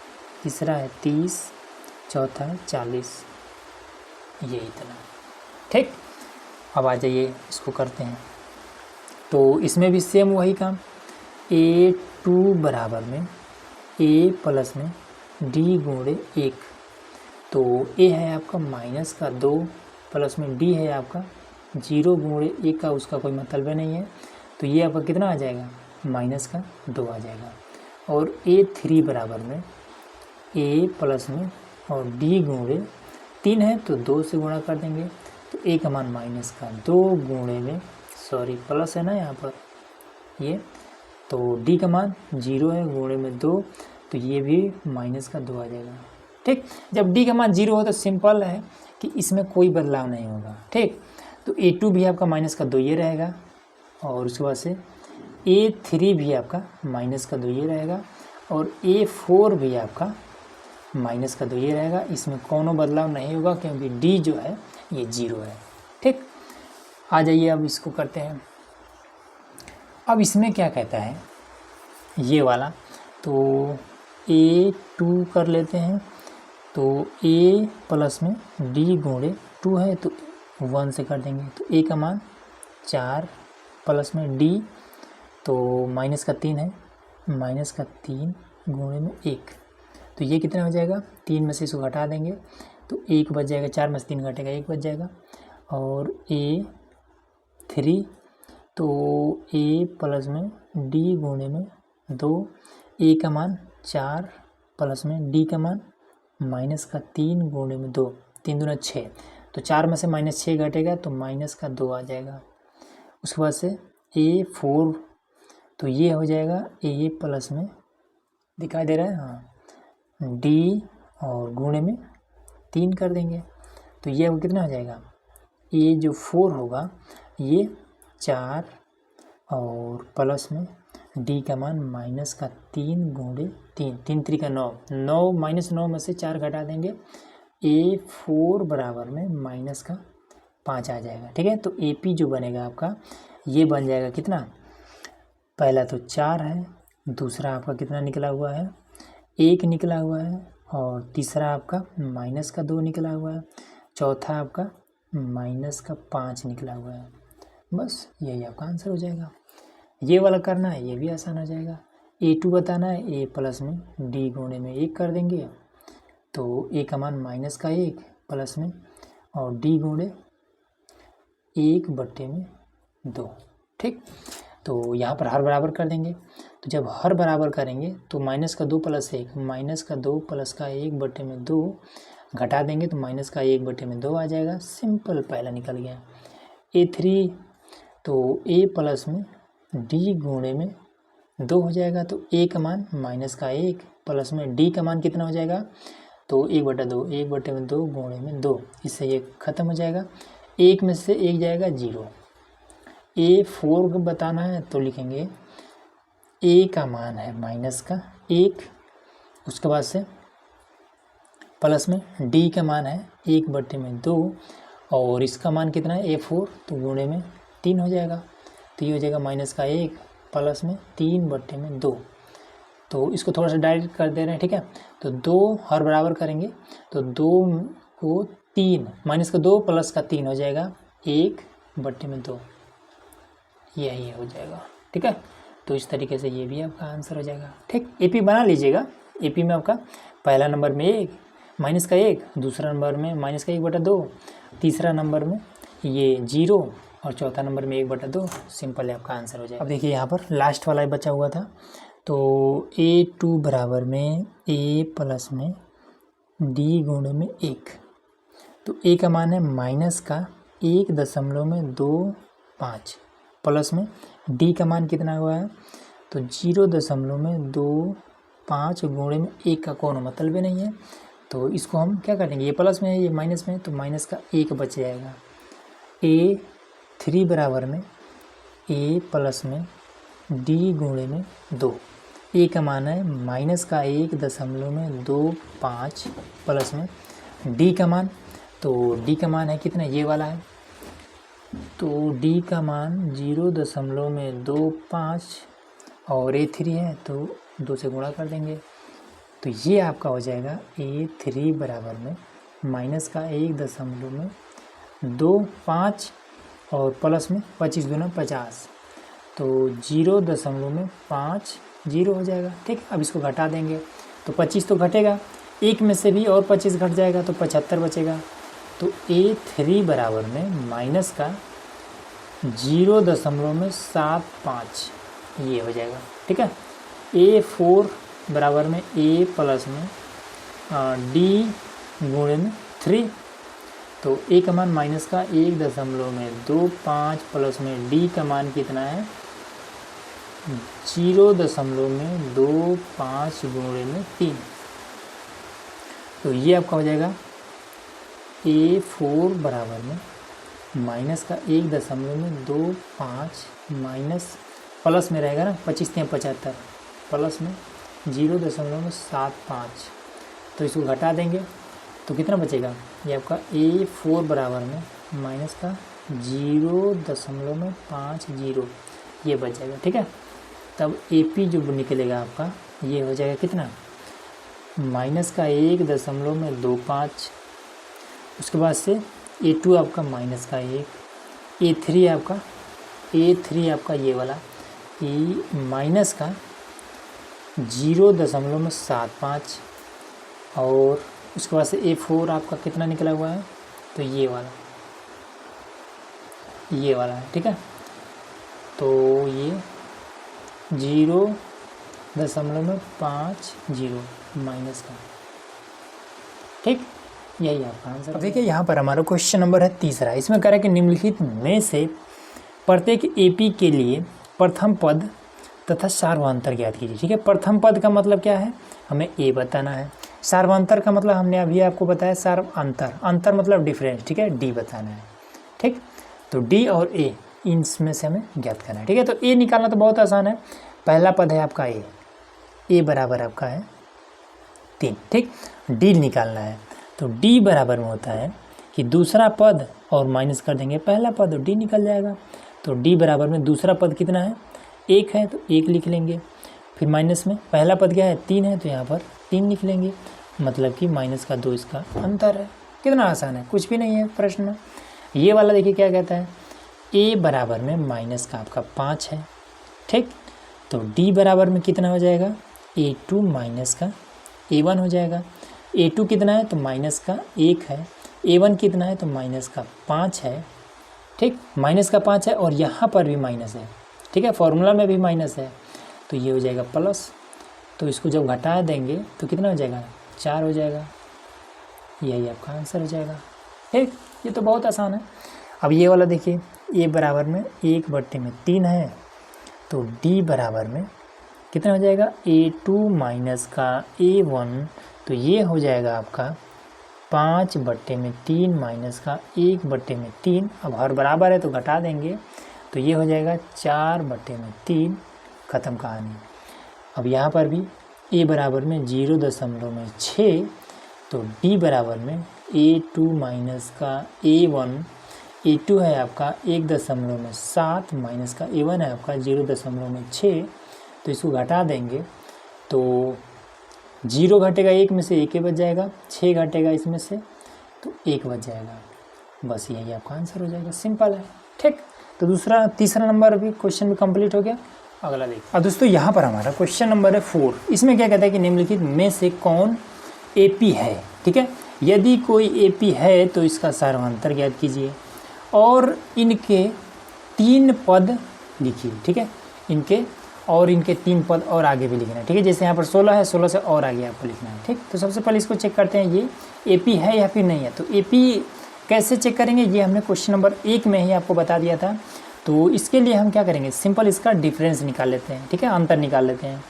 A: तीसरा है 30, चौथा है 40, ये इतना। ठीक, अब आ जाइए इसको करते हैं। तो इसमें भी सेम वही काम, A2 बराबर में A प्लस में D गुणे 1, तो A है आपका माइनस का 2, प्लस में D है आपका 0 गुणे 1 का उसका कोई मतलब नहीं है, तो ये आपका कितना आ जाएगा माइनस का 2 आ जाएगा। और A3 बराबर में A प्लस में और D गुणे 3 है तो 2 से गुणा कर देंगे, तो A का मान माइनस का 2 गुणे में प्लस है ना यहाँ पर ये, तो D का मान 0 है, गुणे में 2, तो ये भी माइनस का 2 आ जाएगा। ठीक, जब D का मान 0 हो तो सिंपल है कि इसमें कोई बदलाव नहीं होगा। ठीक, तो A2 भी आपका माइनस का 2 ये रहेगा, और उसके बाद से A3 भी आपका माइनस का 2 ये रहेगा, और A4 भी आपका माइनस का 2 ये रहेगा। इसमें कोनो बदलाव नहीं होगा क्योंकि D जो है ये 0 है। ठीक, आ जाइए अब इसको करते हैं। अब इसमें क्या कहता है ये वाला, तो A2 कर लेते हैं। तो A प्लस में D गुणे 2 है तो 1 से कर देंगे, तो A का मान 4 प्लस में D तो माइनस का 3 है, माइनस का 3 गुणे में 1, तो ये कितना हो जाएगा, 3 में से इसको घटा देंगे तो 1 बच जाएगा, 4 में से 3 घटेगा 1 बच जाएगा। और A3 तो A प्लस में D गुणे में 2, A का मान 4 प्लस में D का मान माइनस का 3 गुणे में 2, 3 दूना 6, तो 4 में से -6 घटेगा तो माइनस का 2 आ जाएगा। उसके बाद से A4 तो ये हो जाएगा A प्लस में, दिखाई दे रहा है हाँ, D और गुणे में 3 कर देंगे तो ये अब कितना हो जाएगा, A जो 4 होगा ये 4 और प्लस में D का मान माइनस का 3 गुणे 3, 3 3 का 9, 9 -9 में से 4 घटा देंगे, A4 बराबर में माइनस का 5 आ जाएगा। ठीक है, तो AP जो बनेगा आपका ये बन जाएगा कितना, पहला तो 4 है, दूसरा आपका कितना निकला हुआ है 1 निकला हुआ है, और तीसरा आपका माइनस का 2 निकला हुआ है, चौथा आपका माइनस का 5 निकला हुआ है। बस यही आपका आंसर हो जाएगा। ये वाला करना है ये भी आसान हो जाएगा। A2 बताना है, A प्लस में D गुणे में 1 कर देंगे तो A का मान माइनस का 1 प्लस में और D गुणे 1 बट्टे में 2। ठीक, तो यहाँ पर हर बराबर कर देंगे, तो जब हर बराबर करेंगे तो माइनस का 2 प्लस 1, माइनस का 2 प्लस का 1 बट्टे में 2 घटा देंगे तो माइनस का 1 बट्टे में 2 आ जाएगा। सिंपल, पहला निकल गया। A3 तो A प्लस में D गुणे में 2 हो जाएगा, तो A का मान माइनस का 1 प्लस में D का मान कितना हो जाएगा, तो 1/2, 1 बट्टे में 2 गुणे में 2, इससे ये ख़त्म हो जाएगा। 1 में से 1 जाएगा 0। A4 बताना है तो लिखेंगे A का मान है माइनस का 1, उसके बाद से प्लस में D का मान है 1 बट्टे में 2, और इसका मान कितना है A4 तो गुणे में 3 हो जाएगा, तो ये हो जाएगा माइनस का 1 प्लस में 3 बट्टे में 2। तो इसको थोड़ा सा डायरेक्ट कर दे रहे हैं। ठीक है, तो 2 हर बराबर करेंगे तो 2 को 3, माइनस का 2 प्लस का 3 हो जाएगा 1 बट्टे में 2, यही हो जाएगा। ठीक है, तो इस तरीके से ये भी आपका आंसर हो जाएगा। ठीक, AP बना लीजिएगा। AP में आपका पहला नंबर में 1 माइनस का 1, दूसरा नंबर में माइनस का 1/2, तीसरा नंबर में ये 0 और चौथा नंबर में 1/2। सिंपल है, आपका आंसर हो जाएगा। अब देखिए यहाँ पर लास्ट वाला बचा हुआ था, तो A2 बराबर में A प्लस में D गुणे में 1, तो A का मान है माइनस का 1.25 प्लस में D का मान कितना हुआ है, तो 0.25 गुणे में 1 का कोनो मतलब ही नहीं है, तो इसको हम क्या कर देंगे, ये प्लस में है ये माइनस में है तो माइनस का 1 बच जाएगा। A3 बराबर में A प्लस में D गुणे में 2, A का मान है माइनस का 1.25 प्लस में D का मान, तो D का मान है कितना, ये वाला है, तो D का मान 0.25 और A3 है तो 2 से गुणा कर देंगे, तो ये आपका हो जाएगा A3 बराबर में माइनस का 1.25 और प्लस में 25 दूना 50, तो 0.50 हो जाएगा। ठीक, अब इसको घटा देंगे तो 25 तो घटेगा, 1 में से भी और 25 घट जाएगा तो 75 बचेगा, तो A3 बराबर में माइनस का 0.75 ये हो जाएगा। ठीक है, A4 बराबर में A प्लस में D गुणे में 3, तो A का मान माइनस का 1.25 प्लस में D का मान कितना है 0.25 गुणे में 3, तो ये आपका हो जाएगा A4 बराबर में माइनस का 1.25 माइनस प्लस में रहेगा ना, 25×75 प्लस में 0.75, तो इसको घटा देंगे तो कितना बचेगा, ये आपका A4 बराबर में माइनस का 0.50 ये बच जाएगा। ठीक है, तब AP जो निकलेगा आपका ये हो जाएगा कितना, माइनस का 1.25, उसके बाद से A2 आपका माइनस का 1, A3 आपका ये वाला माइनस का 0.75, और उसके बाद से A4 आपका कितना निकला हुआ है, तो ये वाला है। ठीक है, तो ये 0.50 माइनस का, ठीक, यही आपका आंसर। अब देखिए यहाँ पर हमारा क्वेश्चन नंबर है तीसरा। इसमें कह रहा है कि निम्नलिखित में से प्रत्येक AP के लिए प्रथम पद तथा सार्वधातुक ज्ञात कीजिए। ठीक है, प्रथम पद का मतलब क्या है, हमें A बताना है। सार्वधातुक का मतलब हमने अभी आपको बताया अंतर मतलब डिफरेंस। ठीक है, D बताना है। ठीक, तो D और A इनमें से हमें ज्ञात करना है। ठीक है, तो A निकालना तो बहुत आसान है। पहला पद है आपका A बराबर आपका है 3। ठीक, D निकालना है, तो D बराबर में होता है कि दूसरा पद और माइनस कर देंगे पहला पद और D निकल जाएगा। तो D बराबर में दूसरा पद कितना है, 1 है, तो 1 लिख लेंगे। फिर माइनस में पहला पद क्या है, 3 है, तो यहाँ पर 3 लिख लेंगे, मतलब कि माइनस का 2 इसका अंतर है। कितना आसान है, कुछ भी नहीं है प्रश्न में। ये वाला देखिए क्या कहता है, A बराबर में माइनस का आपका 5 है। ठीक, तो D बराबर में कितना हो जाएगा, A2 माइनस का A1 हो जाएगा। A2 कितना है, तो माइनस का 1 है। A1 कितना है, तो माइनस का 5 है। ठीक, माइनस का 5 है और यहाँ पर भी माइनस है। ठीक है, फॉर्मूला में भी माइनस है, तो ये हो जाएगा प्लस। तो इसको जब घटा देंगे तो कितना हो जाएगा, 4 हो जाएगा। यही आपका आंसर हो जाएगा। ठीक, ये तो बहुत आसान है। अब ये वाला देखिए, A बराबर में 1/3 है, तो D बराबर में कितना हो जाएगा, A2 माइनस का A1, तो ये हो जाएगा आपका 5/3 माइनस का 1/3। अब हर बराबर है तो घटा देंगे, तो ये हो जाएगा 4/3। ख़त्म कहानी। अब यहाँ पर भी A बराबर में 0.6, तो D बराबर में A2 माइनस का A1, A2 है आपका 1.7 माइनस का A1 है आपका 0.6, तो इसको घटा देंगे तो 0 घटेगा 1 में से 1 बच जाएगा, 6 घटेगा इसमें से तो 1 बच जाएगा। बस यही आपका आंसर हो जाएगा, सिंपल है। ठीक, तो तीसरा नंबर भी क्वेश्चन भी कंप्लीट हो गया। अगला देखिए। अब दोस्तों यहाँ पर हमारा क्वेश्चन नंबर है 4। इसमें क्या कहता है कि निम्नलिखित में से कौन AP है। ठीक है, यदि कोई AP है तो इसका सार्वधातुक ज्ञात कीजिए और इनके 3 पद लिखिए। ठीक है, इनके 3 पद और आगे भी लिखना है। ठीक है, जैसे यहाँ पर 16 है, 16 से और आगे आपको लिखना है। ठीक, तो सबसे पहले इसको चेक करते हैं ये AP है या फिर नहीं है। तो AP कैसे चेक करेंगे, ये हमने क्वेश्चन नंबर 1 में ही आपको बता दिया था। तो इसके लिए हम क्या करेंगे, सिंपल इसका डिफरेंस निकाल लेते हैं। ठीक है, अंतर निकाल लेते हैं।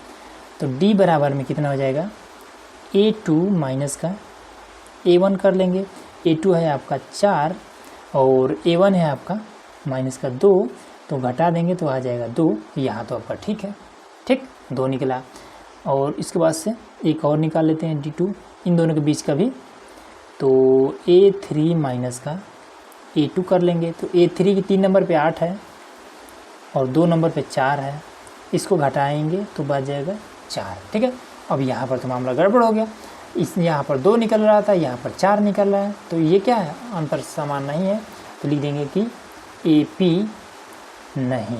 A: तो D बराबर में कितना हो जाएगा, A2 माइनस का A1 कर लेंगे। A2 है आपका 4 और A1 है आपका माइनस का 2, तो घटा देंगे तो आ जाएगा 2। यहाँ तो आपका ठीक है। ठीक, 2 निकला। और इसके बाद से एक और निकाल लेते हैं D2, इन दोनों के बीच का भी। तो A3 माइनस का A2 कर लेंगे। तो A3 की 3 नंबर पे 8 है और 2 नंबर पे 4 है, इसको घटाएंगे तो बच जाएगा 4। ठीक है, अब यहाँ पर तो मामला गड़बड़ हो गया। यहाँ पर 2 निकल रहा था, यहाँ पर 4 निकल रहा है, तो ये क्या है, अंतर समान नहीं है। तो लिख देंगे कि AP नहीं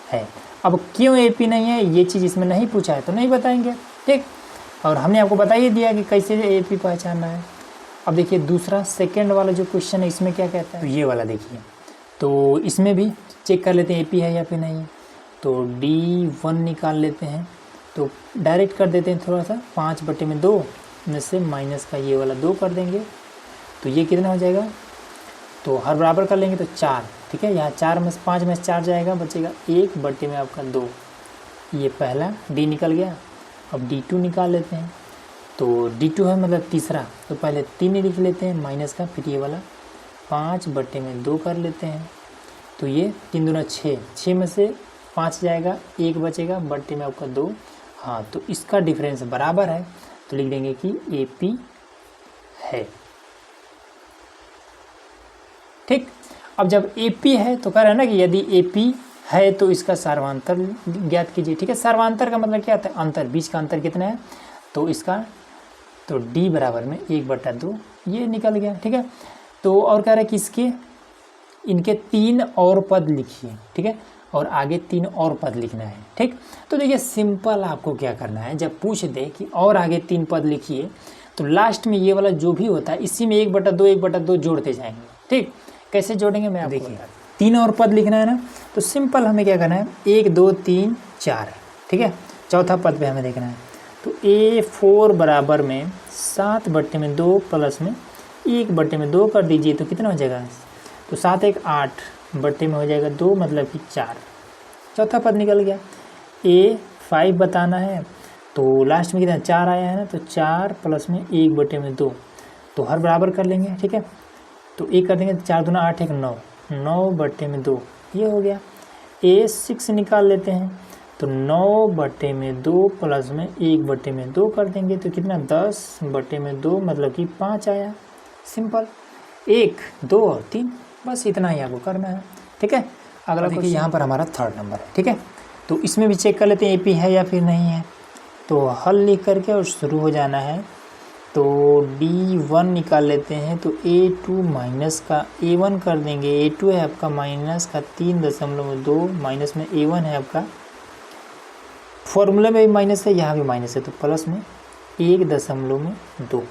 A: है। अब क्यों AP नहीं है, ये चीज़ इसमें नहीं पूछा है तो नहीं बताएंगे। ठीक, और हमने आपको बता ही दिया कि कैसे AP पहचानना है। अब देखिए दूसरा सेकंड वाला जो क्वेश्चन है इसमें क्या कहता है, तो ये वाला देखिए। तो इसमें भी चेक कर लेते हैं AP है या फिर नहीं। तो D1 निकाल लेते हैं, तो डायरेक्ट कर देते हैं थोड़ा सा, 5/2 में से माइनस का ये वाला 2 कर देंगे, तो ये कितना हो जाएगा, तो हर बराबर कर लेंगे तो 4। ठीक है, यहाँ 4 में से 5 में से 4 जाएगा, बचेगा 1 में आपका 2। ये पहला D निकल गया। अब D2 निकाल लेते हैं। तो D2 है मतलब तीसरा, तो पहले 3 लिख लेते हैं माइनस का, फिर ये वाला 5/2 कर लेते हैं। तो ये 3 दूना 6, 6 में से 5 जाएगा, 1 बचेगा, बट्टे में आपका 2। हाँ, तो इसका डिफरेंस बराबर है, तो लिख देंगे कि AP है। ठीक, अब जब AP है तो कह रहा है ना कि यदि AP है तो इसका सर्वांतर ज्ञात कीजिए। ठीक है, सर्वांतर का मतलब क्या होता है? अंतर, बीच का अंतर कितना है, तो इसका तो D बराबर में 1/2 ये निकल गया। ठीक है, तो और कह रहा है कि इसके इनके 3 और पद लिखिए। ठीक है, और आगे 3 और पद लिखना है। ठीक, तो देखिए सिंपल आपको क्या करना है, जब पूछ दे कि और आगे 3 पद लिखिए तो लास्ट में ये वाला जो भी होता है इसी में 1/2 जोड़ते जाएंगे। ठीक, कैसे जोड़ेंगे मैं आपको देखिए, 3 और पद लिखना है ना, तो सिंपल हमें क्या करना है, 1 2 3 4। ठीक है, चौथा पद पे हमें देखना है, तो A4 बराबर में 7/2 प्लस में 1/2 कर दीजिए तो कितना हो जाएगा, तो 7 1 8 बट्टे में हो जाएगा 2, मतलब कि 4। चौथा पद निकल गया। A5 बताना है, तो लास्ट में कितना 4 आया है ना, तो 4 प्लस में 1/2, तो हर बराबर कर लेंगे। ठीक है, तो 1 कर देंगे, 4 दूना 8 1 9, 9/2 ये हो गया। A6 निकाल लेते हैं, तो 9/2 प्लस में 1/2 कर देंगे तो कितना 10/2, मतलब कि 5 आया। सिंपल, 1 2 और 3, बस इतना ही आपको करना है। ठीक है, अगला देखिए यहाँ पर हमारा 3rd नंबर है। ठीक है, तो इसमें भी चेक कर लेते हैं AP है या फिर नहीं है। तो हल लिख करके और शुरू हो जाना है। तो D1 निकाल लेते हैं, तो A2 माइनस का A1 कर देंगे। A2 है आपका माइनस का 3.2, माइनस में A1 है आपका, फॉर्मूला में भी माइनस है, यहाँ भी माइनस है, तो प्लस में 1.2।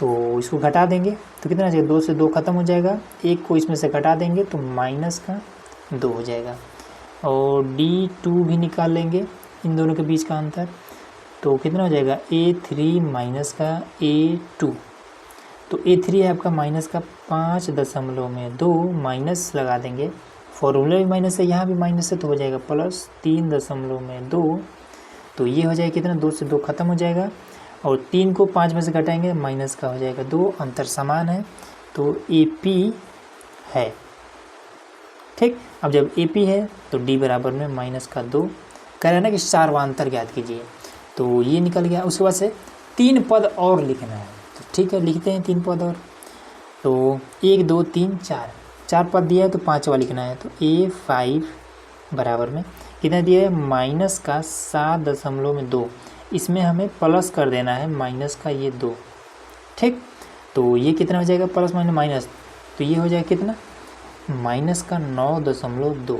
A: तो इसको घटा देंगे तो कितना हो जाएगा, 2 से 2 खत्म हो जाएगा, 1 को इसमें से घटा देंगे तो माइनस का 2 हो जाएगा। और D2 भी निकाल लेंगे, इन दोनों के बीच का अंतर, तो कितना हो जाएगा, A3 माइनस का A2। तो A3 है आपका माइनस का 5.2, माइनस लगा देंगे, फॉर्मूला भी माइनस है, यहाँ भी माइनस है, तो हो जाएगा प्लस 3.2। तो ये हो जाएगा कितना, 2 से 2 खत्म हो जाएगा, और 3 को 5 में से घटाएंगे, माइनस का हो जाएगा 2, अंतर समान है, तो AP है। ठीक, अब जब AP है तो D बराबर में माइनस का 2, कह रहा है ना कि सर्वांतर ज्ञात कीजिए, तो ये निकल गया। उसके बाद से 3 पद और लिखना है, तो ठीक है लिखते हैं 3 पद और। तो 1 2 3 4, 4 पद दिया है तो 5वां लिखना है, तो A5 बराबर में कितना दिया है, माइनस का 7.2, इसमें हमें प्लस कर देना है माइनस का ये 2। ठीक, तो ये कितना हो जाएगा, प्लस माइनस माइनस, तो ये हो जाएगा कितना, माइनस का 9.2।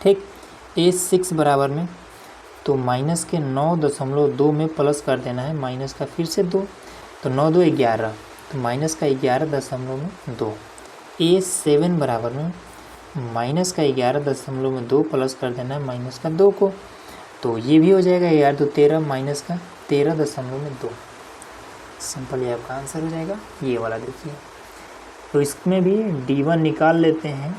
A: ठीक, A6 बराबर में, तो माइनस के 9.2 में प्लस कर देना है माइनस का फिर से 2, तो 9 2 11, तो माइनस का 11.2। A7 बराबर में माइनस का 11.2 प्लस कर देना है माइनस का 2 को, तो ये भी हो जाएगा 11 2 13, माइनस का 13.2। सिंपल ये आपका आंसर हो जाएगा, ये वाला देखिए। तो इसमें भी D1 निकाल लेते हैं,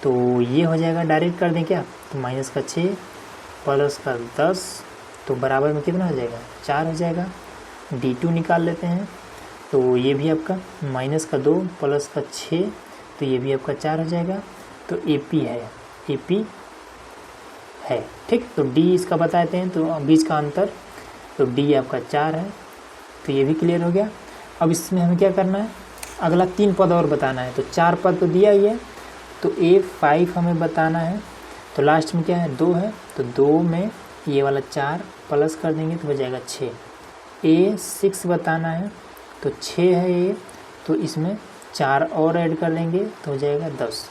A: तो ये हो जाएगा, डायरेक्ट कर दें क्या, तो माइनस का 6 प्लस का 10, तो बराबर में कितना हो जाएगा, 4 हो जाएगा। D2 निकाल लेते हैं, तो ये भी आपका माइनस का 2 प्लस का 6, तो ये भी आपका 4 हो जाएगा। तो AP है, AP है। ठीक, तो D इसका बताते हैं, तो बीच का अंतर, तो D आपका 4 है, तो ये भी क्लियर हो गया। अब इसमें हमें क्या करना है, अगला 3 पद और बताना है, तो 4 पद तो दिया ही है, तो A5 हमें बताना है, तो लास्ट में क्या है, 2 है, तो 2 में ये वाला 4 प्लस कर देंगे तो हो जाएगा 6। A6 बताना है, तो 6 है ये, तो इसमें 4 और ऐड कर देंगे तो हो जाएगा 10।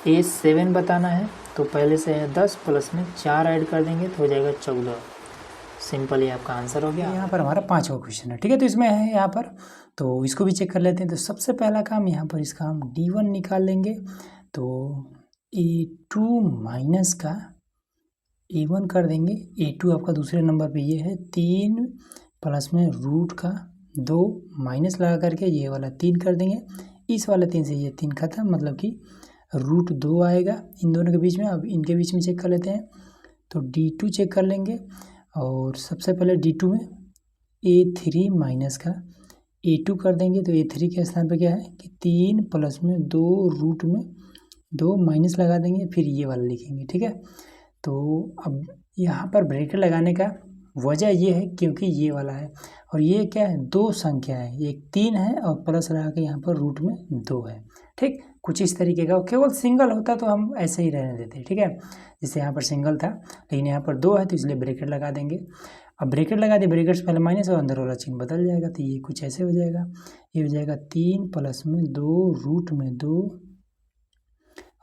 A: A7 बताना है, तो पहले से है 10, प्लस में 4 ऐड कर देंगे तो हो जाएगा 14। सिंपल ये आपका आंसर हो गया। यहाँ पर हमारा 5वां क्वेश्चन है। ठीक है, तो इसमें है यहाँ पर, तो इसको भी चेक कर लेते हैं। तो सबसे पहला काम यहाँ पर इसका हम D1 निकाल लेंगे, तो A2 माइनस का A1 कर देंगे। A2 आपका दूसरे नंबर पे ये है 3 प्लस में रूट का 2, माइनस लगा करके ये वाला 3 कर देंगे, इस वाले 3 से ये 3 खत्म, मतलब कि रूट 2 आएगा इन दोनों के बीच में। अब इनके बीच में चेक कर लेते हैं, तो D2 चेक कर लेंगे, और सबसे पहले D2 में A3 माइनस का A2 कर देंगे तो A3 के स्थान पर क्या है कि 3 प्लस में 2 रूट में 2 माइनस लगा देंगे, फिर ये वाला लिखेंगे। ठीक है, तो अब यहाँ पर ब्रैकेट लगाने का वजह ये है क्योंकि ये वाला है और ये क्या है, दो संख्या है, एक 3 है और प्लस लगा के यहाँ पर रूट में 2 है। ठीक, कुछ इस तरीके का। केवल सिंगल होता तो हम ऐसे ही रहने देते। ठीक है, जैसे यहाँ पर सिंगल था लेकिन यहाँ पर 2 है तो इसलिए ब्रैकेट लगा देंगे। अब ब्रैकेट लगा दिए, ब्रैकेट से पहले माइनस और अंदर वाला चिन्ह बदल जाएगा, तो ये कुछ ऐसे हो जाएगा। ये हो जाएगा 3 प्लस में 2 रूट में 2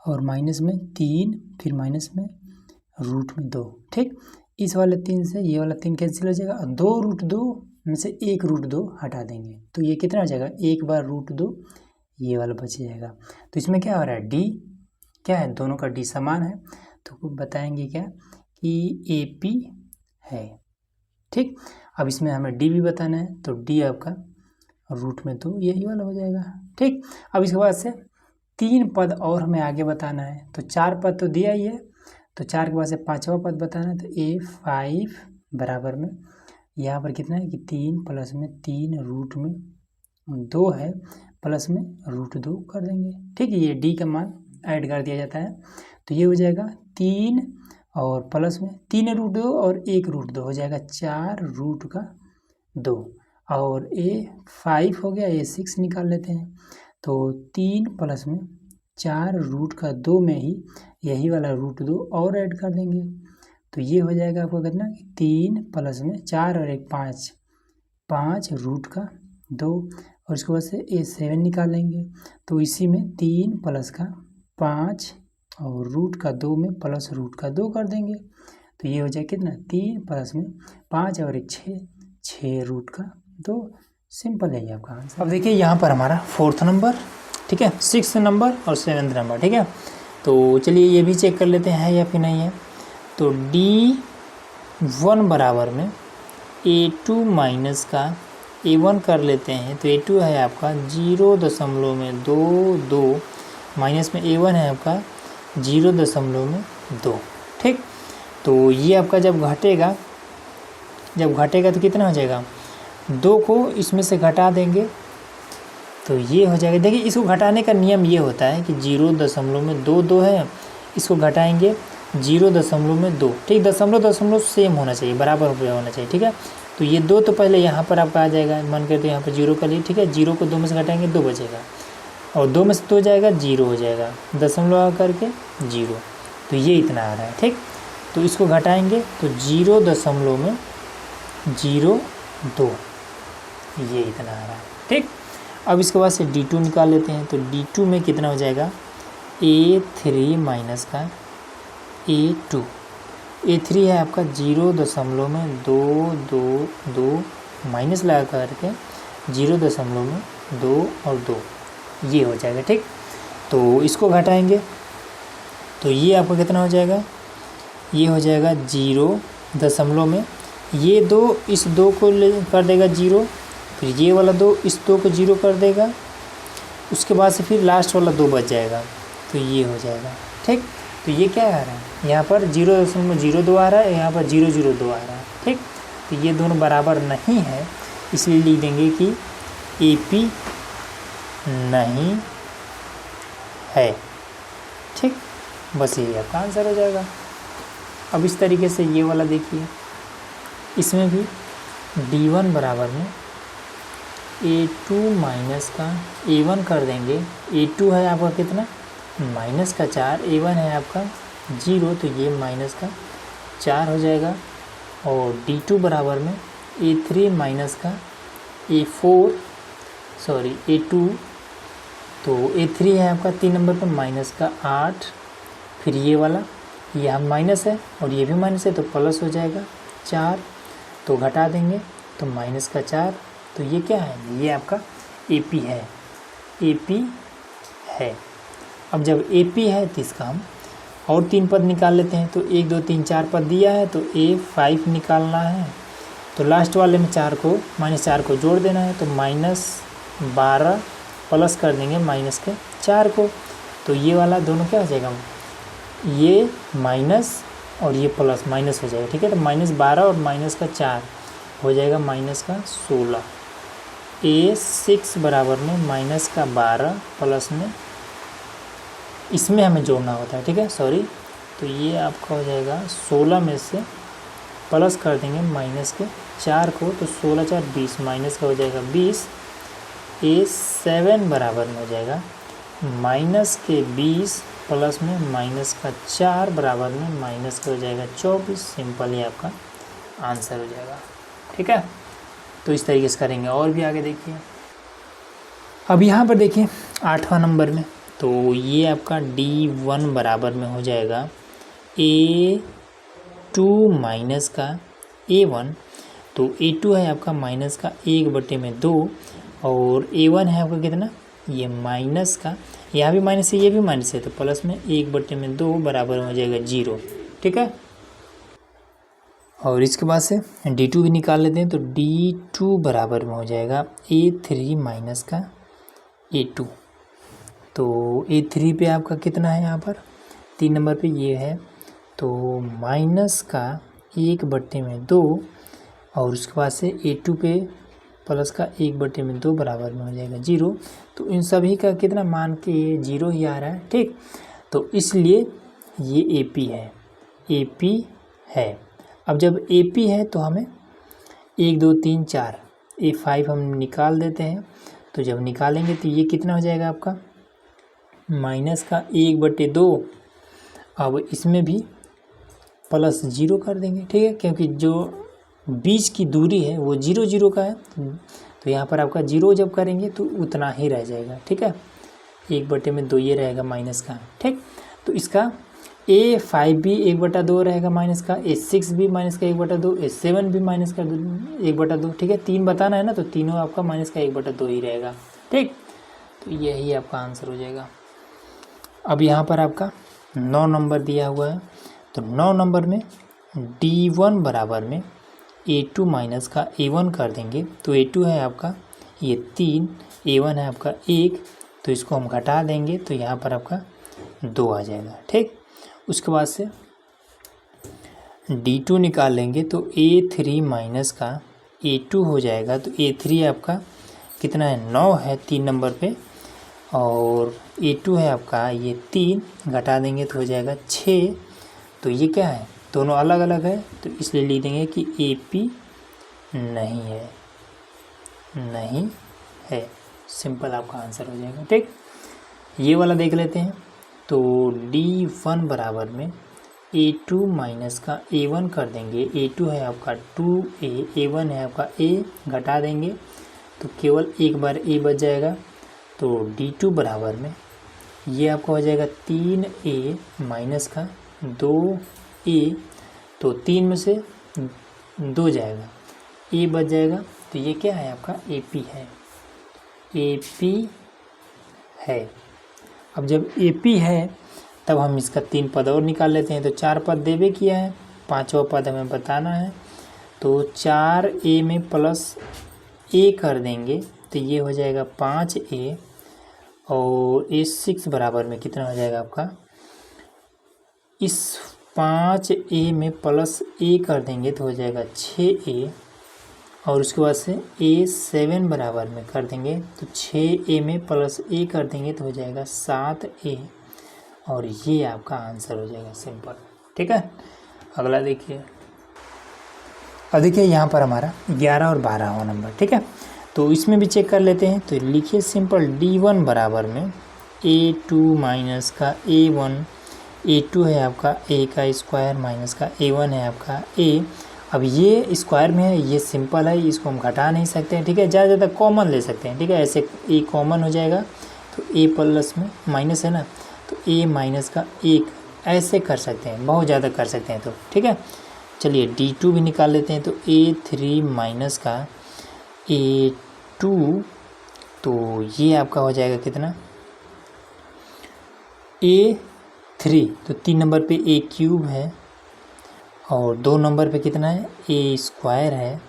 A: और माइनस में 3 फिर माइनस में रूट में 2। ठीक, इस वाले 3 से ये वाला 3 कैंसिल हो जाएगा और 2 रूट 2 में से 1 रूट 2 हटा देंगे तो ये कितना हो जाएगा, 1 बार रूट 2, ये वाला बच जाएगा। तो इसमें क्या हो रहा है, डी क्या है, दोनों का डी समान है तो बताएंगे क्या कि AP है। ठीक, अब इसमें हमें डी भी बताना है तो डी आपका रूट में 2 यही वाला हो जाएगा। ठीक, अब इसके बाद से 3 पद और हमें आगे बताना है, तो 4 पद तो दिया ही है, तो 4 के बाद से 5वां पद बताना है, तो A5 बराबर में यहाँ पर कितना है कि 3 प्लस में 3 रूट में 2 है प्लस में रूट 2 कर देंगे। ठीक है, ये डी का मान ऐड कर दिया जाता है तो ये हो जाएगा 3 और प्लस में 3 रूट 2 और 1 रूट 2 हो जाएगा 4 रूट का 2 और A5 हो गया, A6 निकाल लेते हैं तो 3 प्लस में 4 रूट का 2 में ही यही वाला रूट 2 और ऐड कर देंगे तो ये हो जाएगा आपको कितना, 3 प्लस में 4 और 1 5, 5 रूट का 2 और इसके बाद से A7 निकाल लेंगे तो इसी में 3 प्लस का 5 और रूट का 2 में प्लस रूट का 2 कर देंगे तो ये हो जाए कितना, 3 प्लस में 5 और 1 6, 6 रूट का 2। सिंपल है ये आपका आंसर। अब देखिए यहाँ पर हमारा 4th नंबर, ठीक है, 6th नंबर और 7th नंबर। ठीक है, तो चलिए ये भी चेक कर लेते हैं या फिर नहीं है। तो D1 बराबर में A2 माइनस का A1 कर लेते हैं तो A2 है आपका 0.22 माइनस में A1 है आपका 0.2। ठीक, तो ये आपका जब घटेगा तो कितना हो जाएगा, 2 को इसमें से घटा देंगे तो ये हो जाएगा। देखिए इसको घटाने का नियम ये होता है कि 0.22 है, इसको घटाएंगे 0.2। ठीक, दशमलव सेम होना चाहिए, बराबर होना चाहिए। ठीक है, तो ये 2 तो पहले यहाँ पर आपका आ जाएगा, मन करते यहाँ पर 0 का लिए। ठीक है, 0 को 2 में से घटाएंगे 2 बचेगा और 2 में से 2 जाएगा 0 हो जाएगा, दशमलव आ करके 0, तो ये इतना आ रहा है। ठीक, तो इसको घटाएंगे तो 0.02 ये इतना आ रहा है। ठीक, अब इसके बाद से D2 निकाल लेते हैं तो D2 में कितना हो जाएगा, A3 माइनस का A2। A3 है आपका 0.222 माइनस लगा करके 0.2 और 2 ये हो जाएगा। ठीक, तो इसको घटाएंगे तो ये आपका कितना हो जाएगा, ये हो जाएगा 0 में ये 2 इस 2 को ले कर देगा 0, फिर ये वाला 2 इस 2 को 0 कर देगा, उसके बाद से फिर लास्ट वाला 2 बच जाएगा तो ये हो जाएगा। ठीक, तो ये क्या आ रहा है, यहाँ पर 0.02 आ रहा है, यहाँ पर 0.02 आ रहा है। ठीक, तो ये दोनों बराबर नहीं है, इसलिए लिख देंगे कि AP नहीं है। ठीक, बस यही आपका आंसर हो जाएगा। अब इस तरीके से ये वाला देखिए, इसमें भी D1 बराबर में A2 माइनस का A1 कर देंगे। A2 है आपका कितना, माइनस का 4, A1 है आपका 0 तो ये माइनस का 4 हो जाएगा और D2 बराबर में A3 माइनस का A2, तो A3 है आपका 3 नंबर पर माइनस का 8, फिर ये वाला ये हम माइनस है और ये भी माइनस है तो प्लस हो जाएगा 4, तो घटा देंगे तो माइनस का 4, तो ये क्या है, ये आपका AP है। अब जब AP है तो इसका हम और 3 पद निकाल लेते हैं तो 1 2 3 4 पद दिया है तो A5 निकालना है तो लास्ट वाले में -4 को जोड़ देना है तो -12 प्लस कर देंगे माइनस के 4 को, तो ये वाला दोनों क्या हो जाएगा, ये माइनस और ये प्लस माइनस हो जाएगा। ठीक है, तो -12 और -4 हो जाएगा -16। A6 बराबर में माइनस का 12 प्लस में इसमें हमें जोड़ना होता है, ठीक है, सॉरी। तो ये आपका हो जाएगा 16 में से प्लस कर देंगे माइनस के 4 को, तो 16 4 20 माइनस का हो जाएगा 20। A7 बराबर में हो जाएगा माइनस के 20 प्लस में माइनस का 4 बराबर में माइनस का हो जाएगा 24। सिंपल ही आपका आंसर हो जाएगा, ठीक है। तो इस तरीके से करेंगे। और भी आगे देखिए, अब यहाँ पर देखिए 8वां नंबर में, तो ये आपका D1 बराबर में हो जाएगा A2 माइनस का A1। तो A2 है आपका माइनस का 1/2 और A1 है आपका कितना, ये माइनस का, यहाँ भी माइनस है ये भी माइनस है, तो प्लस में 1/2 बराबर हो जाएगा 0, ठीक है। और इसके बाद से D2 भी निकाल लेते हैं, तो D2 बराबर में हो जाएगा A3 माइनस का A2। तो A3 पे आपका कितना है, यहाँ पर 3 नंबर पे ये है, तो माइनस का 1/2 और उसके बाद से A2 पे प्लस का 1/2 बराबर में हो जाएगा 0। तो इन सभी का कितना मान के ये 0 ही आ रहा है, ठीक। तो इसलिए ये AP है, AP है। अब जब AP है तो हमें 1 2 3 4 A5 हम निकाल देते हैं। तो जब निकालेंगे तो ये कितना हो जाएगा आपका माइनस का 1/2। अब इसमें भी प्लस 0 कर देंगे, ठीक है, क्योंकि जो बीच की दूरी है वो 0 0 का है, तो यहाँ पर आपका 0 जब करेंगे तो उतना ही रह जाएगा, ठीक है। 1/2 ये रहेगा माइनस का, ठीक। तो इसका A5 भी 1/2 रहेगा माइनस का, A6 भी माइनस का 1/2, A7 भी माइनस का 1/2, ठीक है। 3 बताना है ना, तो तीनों आपका माइनस का 1/2 ही रहेगा, ठीक। तो यही आपका आंसर हो जाएगा। अब यहाँ पर आपका 9 नंबर दिया हुआ है, तो 9 नंबर में D1 बराबर में A2 माइनस का A1 कर देंगे। तो A2 है आपका ये 3, A1 है आपका 1, तो इसको हम घटा देंगे तो यहाँ पर आपका 2 आ जाएगा, ठीक। उसके बाद से D2 निकाल लेंगे तो A3 माइनस का A2 हो जाएगा। तो A3 आपका कितना है 9 है 3 नंबर पे, और A2 है आपका ये 3, घटा देंगे तो हो जाएगा 6। तो ये क्या है, दोनों अलग अलग है, तो इसलिए लिख देंगे कि AP नहीं है, नहीं है। सिंपल आपका आंसर हो जाएगा, ठीक। ये वाला देख लेते हैं। तो D1 बराबर में A2 माइनस का A1 कर देंगे। A2 है आपका 2A, A1 है आपका A, घटा देंगे तो केवल एक बार A बच जाएगा। तो D2 बराबर में ये आपका हो जाएगा 3A माइनस का 2A, तो 3 में से 2 जाएगा, A बच जाएगा। तो ये क्या है आपका AP है, AP है। अब जब AP है तब हम इसका 3 पद और निकाल लेते हैं। तो 4 पद देवे किया है, 5वां पद हमें बताना है। तो 4A में प्लस A कर देंगे तो ये हो जाएगा 5A, और A6 बराबर में कितना हो जाएगा आपका, इस 5A में प्लस A कर देंगे तो हो जाएगा 6A, और उसके बाद से A7 बराबर में कर देंगे तो 6A में प्लस A कर देंगे तो हो जाएगा 7A, और ये आपका आंसर हो जाएगा, सिंपल, ठीक है। अगला देखिए, अब देखिए यहाँ पर हमारा 11 और 12वां नंबर, ठीक है। तो इसमें भी चेक कर लेते हैं। तो लिखिए सिंपल D1 बराबर में A2 माइनस का A1, A2 है आपका A का स्क्वायर माइनस का A1 है आपका A। अब ये स्क्वायर में है, ये सिंपल है, इसको हम घटा नहीं सकते हैं, ठीक है। ज़्यादा ज़्यादा कॉमन ले सकते हैं, ठीक है। ऐसे A कॉमन हो जाएगा तो A प्लस में माइनस है ना, तो A माइनस का 1 ऐसे कर सकते हैं, बहुत ज़्यादा कर सकते हैं, तो ठीक है। चलिए D2 भी निकाल लेते हैं। तो A3 माइनस का A2, तो ये आपका हो जाएगा कितना A3, तो 3 नंबर पे A क्यूब है, और 2 नंबर पे कितना है A स्क्वायर है।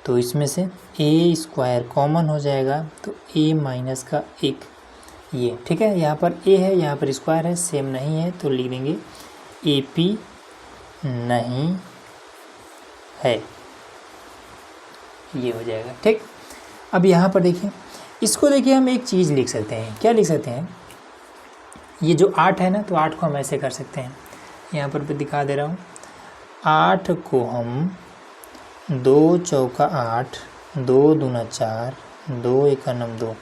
A: तो इसमें से A स्क्वायर कॉमन हो जाएगा, तो A माइनस का 1, ये ठीक है। यहाँ पर A है, यहाँ पर स्क्वायर है, सेम नहीं है, तो लिख देंगे AP नहीं है, ये हो जाएगा, ठीक। अब यहाँ पर देखिए, इसको देखिए हम एक चीज़ लिख सकते हैं, क्या लिख सकते हैं, ये जो 8 है ना, तो 8 को हम ऐसे कर सकते हैं, यहाँ पर भी दिखा दे रहा हूँ। 8 को हम 2 चौका 8, 2 दूना 4, 2 एका 2,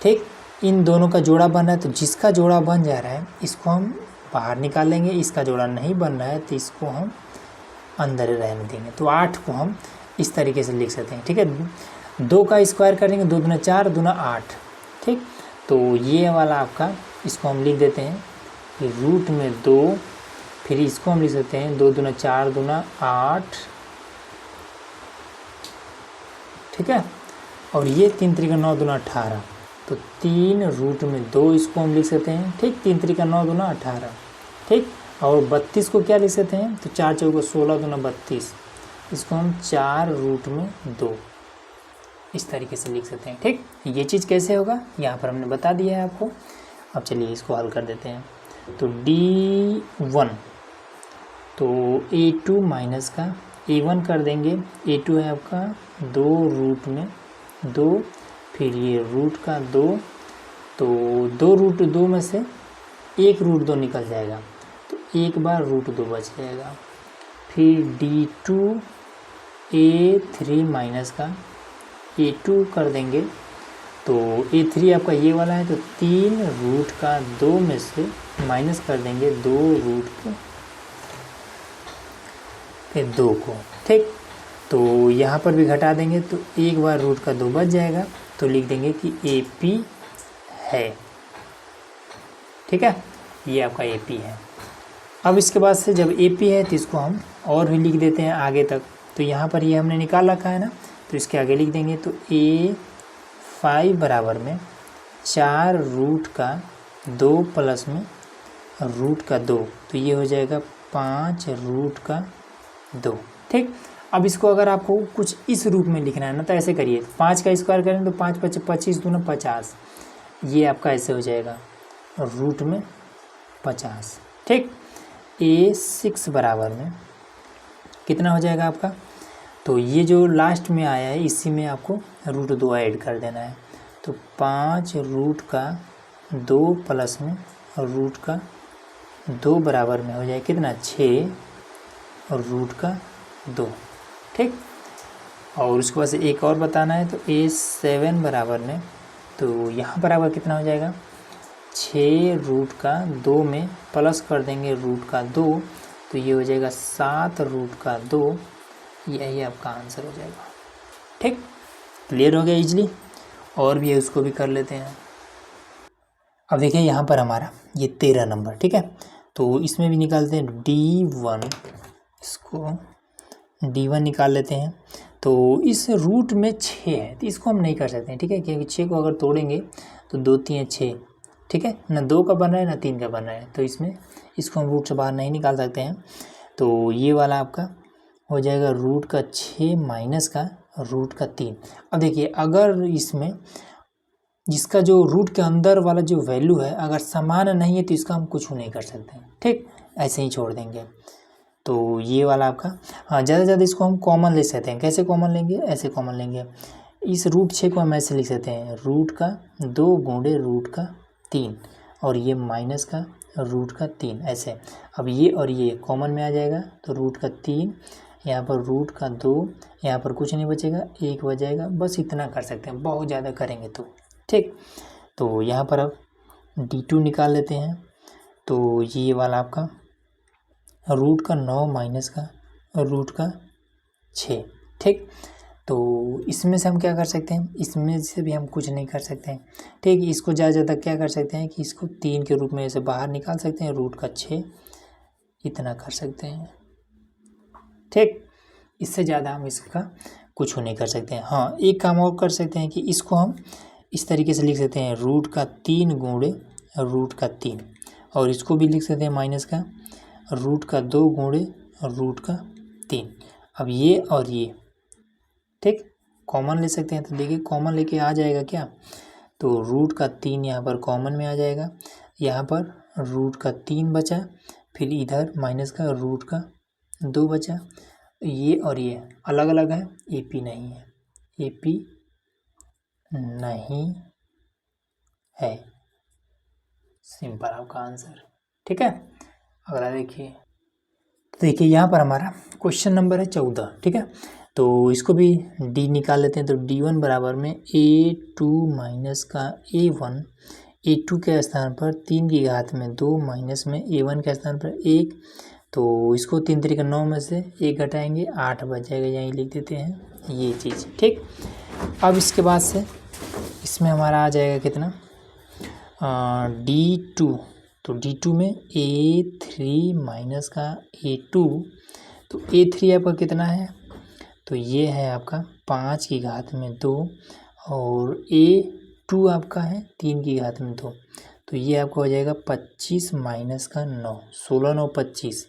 A: ठीक। इन दोनों का जोड़ा बन रहा है, तो जिसका जोड़ा बन जा रहा है इसको हम बाहर निकाल लेंगे, इसका जोड़ा नहीं बन रहा है तो इसको हम अंदर रहने देंगे। तो 8 को हम इस तरीके से लिख सकते हैं, ठीक है। 2 का स्क्वायर करेंगे, 2 दूना 4, दूना 8, ठीक। तो ये वाला आपका, इसको हम लिख देते हैं कि रूट में 2, फिर इसको हम लिख सकते हैं 2 दूना 4, दूना 8, ठीक है। और ये 3 त्रिका 9 दूना 18, तो 3 रूट में 2 इसको हम लिख सकते हैं, ठीक। 3 त्रिका 9 दूना 18, ठीक। और 32 को क्या लिख सकते हैं, तो 4 चौका 16 दूना 32, इसको हम 4 रूट में 2 इस तरीके से लिख सकते हैं, ठीक। ये चीज़ कैसे होगा यहाँ पर हमने बता दिया है आपको। अब चलिए इसको हल कर देते हैं। तो D1, तो A2 माइनस का A1 कर देंगे, A2 है आपका 2 रूट में 2, फिर ये रूट का 2, तो 2 रूट 2 में से 1 रूट 2 निकल जाएगा, तो एक बार रूट 2 बच जाएगा। फिर D2 A3 माइनस का A2 कर देंगे, तो A3 आपका ये वाला है, तो 3 रूट का 2 में से माइनस कर देंगे 2 रूट के 2 को, ठीक। तो यहाँ पर भी घटा देंगे, तो एक बार रूट का 2 बच जाएगा, तो लिख देंगे कि AP है, ठीक है। ये आपका AP है। अब इसके बाद से जब AP है तो इसको हम और भी लिख देते हैं आगे तक। तो यहाँ पर ये हमने निकाल रखा है ना, तो इसके आगे लिख देंगे, तो A5 बराबर में 4 रूट का 2 प्लस में रूट का 2, तो ये हो जाएगा 5 रूट का 2, ठीक। अब इसको अगर आपको कुछ इस रूप में लिखना है ना, तो ऐसे करिए, 5 का स्क्वायर करें तो 5 5 25 दूना 50, ये आपका ऐसे हो जाएगा रूट में 50, ठीक। A6 बराबर में कितना हो जाएगा आपका, तो ये जो लास्ट में आया है इसी में आपको रूट 2 ऐड कर देना है, तो 5 रूट का 2 प्लस में रूट का 2 बराबर में हो जाए कितना, 6 और रूट का 2, ठीक। और उसके बाद से एक और बताना है, तो A7 बराबर में, तो यहाँ बराबर कितना हो जाएगा, 6 रूट का 2 में प्लस कर देंगे रूट का 2, तो ये हो जाएगा 7 रूट का 2, यही आपका आंसर हो जाएगा, ठीक। क्लियर हो गया इजली। और भी है, उसको भी कर लेते हैं। अब देखिए यहाँ पर हमारा ये 13 नंबर, ठीक है। तो इसमें भी निकालते हैं D1, इसको D1 निकाल लेते हैं। तो इस रूट में 6 है, तो इसको हम नहीं कर सकते हैं, ठीक है, क्योंकि 6 को अगर तोड़ेंगे तो 2 3 6, ठीक है, ना 2 का बन रहा है ना 3 का बन रहा है, तो इसमें इसको हम रूट से बाहर नहीं निकाल सकते हैं। तो ये वाला आपका हो जाएगा रूट का 6 माइनस का रूट का 3। अब देखिए, अगर इसमें जिसका जो रूट के अंदर वाला जो वैल्यू है अगर समान नहीं है तो इसका हम कुछ नहीं कर सकते हैं, ठीक, ऐसे ही छोड़ देंगे। तो ये वाला आपका, हाँ, ज़्यादा से ज़्यादा इसको हम कॉमन ले सकते हैं। कैसे कॉमन लेंगे, ऐसे कॉमन लेंगे। इस रूट 6 को हम ऐसे लिख सकते हैं, रूट का 2 गुणे रूट का 3, और ये माइनस का रूट का 3, ऐसे। अब ये और ये कॉमन में आ जाएगा, तो रूट का 3, यहाँ पर रूट का 2, यहाँ पर कुछ नहीं बचेगा, 1 बच जाएगा। बस इतना कर सकते हैं, बहुत ज़्यादा करेंगे तो, ठीक। तो यहाँ पर अब D2 निकाल लेते हैं। तो ये वाला आपका रूट का 9 माइनस का रूट का 6, ठीक। तो इसमें से हम क्या कर सकते हैं, इसमें से भी हम कुछ नहीं कर सकते हैं, ठीक। इसको ज़्यादा ज़्यादा क्या कर सकते हैं कि इसको 3 के रूप में ऐसे बाहर निकाल सकते हैं, रूट का 6 इतना कर सकते हैं, ठीक। इससे ज़्यादा हम इसका कुछ नहीं कर सकते हैं। हाँ, एक काम और कर सकते हैं कि इसको हम इस तरीके से लिख सकते हैं, रूट का 3 गुणे रूट का 3, और इसको भी लिख सकते हैं माइनस का रूट का 2 गुणे रूट का 3। अब ये और ये, ठीक, कॉमन ले सकते हैं। तो देखिए कॉमन लेके आ जाएगा क्या, तो रूट का 3 यहाँ पर कॉमन में आ जाएगा, यहाँ पर रूट का 3 बचा, फिर इधर माइनस का रूट का 2 बचा। ये और ये अलग अलग है, AP नहीं है, AP नहीं है। सिंपल आपका आंसर। ठीक है, अगला देखिए यहाँ पर हमारा क्वेश्चन नंबर है 14। ठीक है, तो इसको भी डी निकाल लेते हैं। तो D1 बराबर में A2 माइनस का A1, A2 के स्थान पर 3 की घात में 2 माइनस में A1 के स्थान पर 1। तो इसको 3 तरीका 9 में से 1 घटाएंगे, 8 बच जाएगा, यहीं लिख देते हैं ये चीज़। ठीक, अब इसके बाद से इसमें हमारा आ जाएगा कितना, D2। तो D2 में A3 माइनस का A2। तो A3 आपका कितना है, तो ये है आपका 5 की घात में 2, और A2 आपका है 3 की घात में 2। तो ये आपका हो जाएगा 25 माइनस का 9, 16 9 25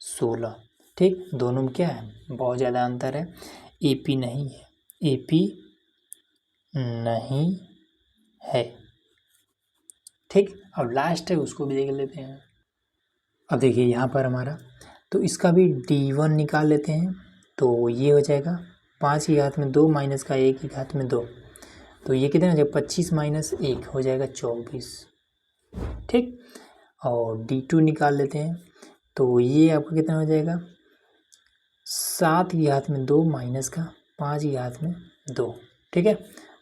A: 16। ठीक, दोनों में क्या है, बहुत ज़्यादा अंतर है। AP नहीं है, AP नहीं है। ठीक, अब लास्ट है उसको भी देख लेते हैं। अब देखिए यहाँ पर हमारा, तो इसका भी D1 निकाल लेते हैं। तो ये हो जाएगा 5 की घात में 2 माइनस का 1 की घात में 2। तो ये कितना हो जाएगा, 25 माइनस 1 हो जाएगा 24। ठीक, और D2 निकाल लेते हैं। तो ये आपका कितना हो जाएगा, 7 की घात में 2 माइनस का 5 की घात में 2। ठीक है,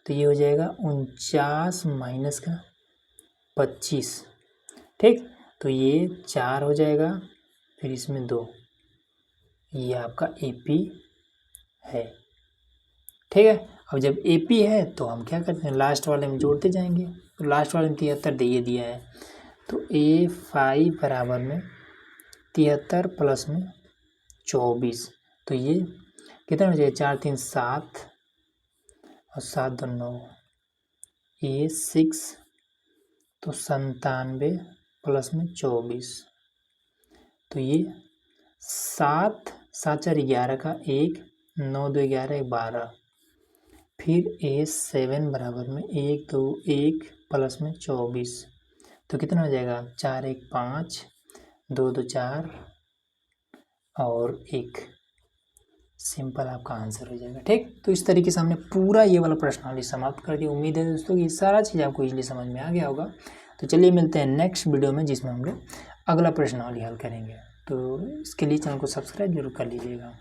A: तो ये हो जाएगा 49 माइनस का 25। ठीक, तो ये 4 हो जाएगा, फिर इसमें 2, ये आपका AP है। ठीक है, अब जब AP है तो हम क्या करते हैं, लास्ट वाले में जोड़ते जाएंगे। तो लास्ट वाले में 73 दिया है। तो A5 बराबर में 73 प्लस में 24। तो ये कितना हो जाएगा, 4 3 7 और 7 2 9, A6 तो 97 प्लस में 24। तो ये 7 7 4 11 का 1, 9 2 11 12। फिर A7 बराबर में 1 2 1 प्लस में 24। तो कितना हो जाएगा, 4 1 5 2 2 4 और 1। सिंपल आपका आंसर हो जाएगा। ठीक, तो इस तरीके से हमने पूरा ये वाला प्रश्नावली समाप्त कर दिया। उम्मीद है दोस्तों कि सारा चीज़ आपको इजीली समझ में आ गया होगा। तो चलिए मिलते हैं नेक्स्ट वीडियो में, जिसमें हम लोग अगला प्रश्नावली हल करेंगे। तो इसके लिए चैनल को सब्सक्राइब जरूर कर लीजिएगा।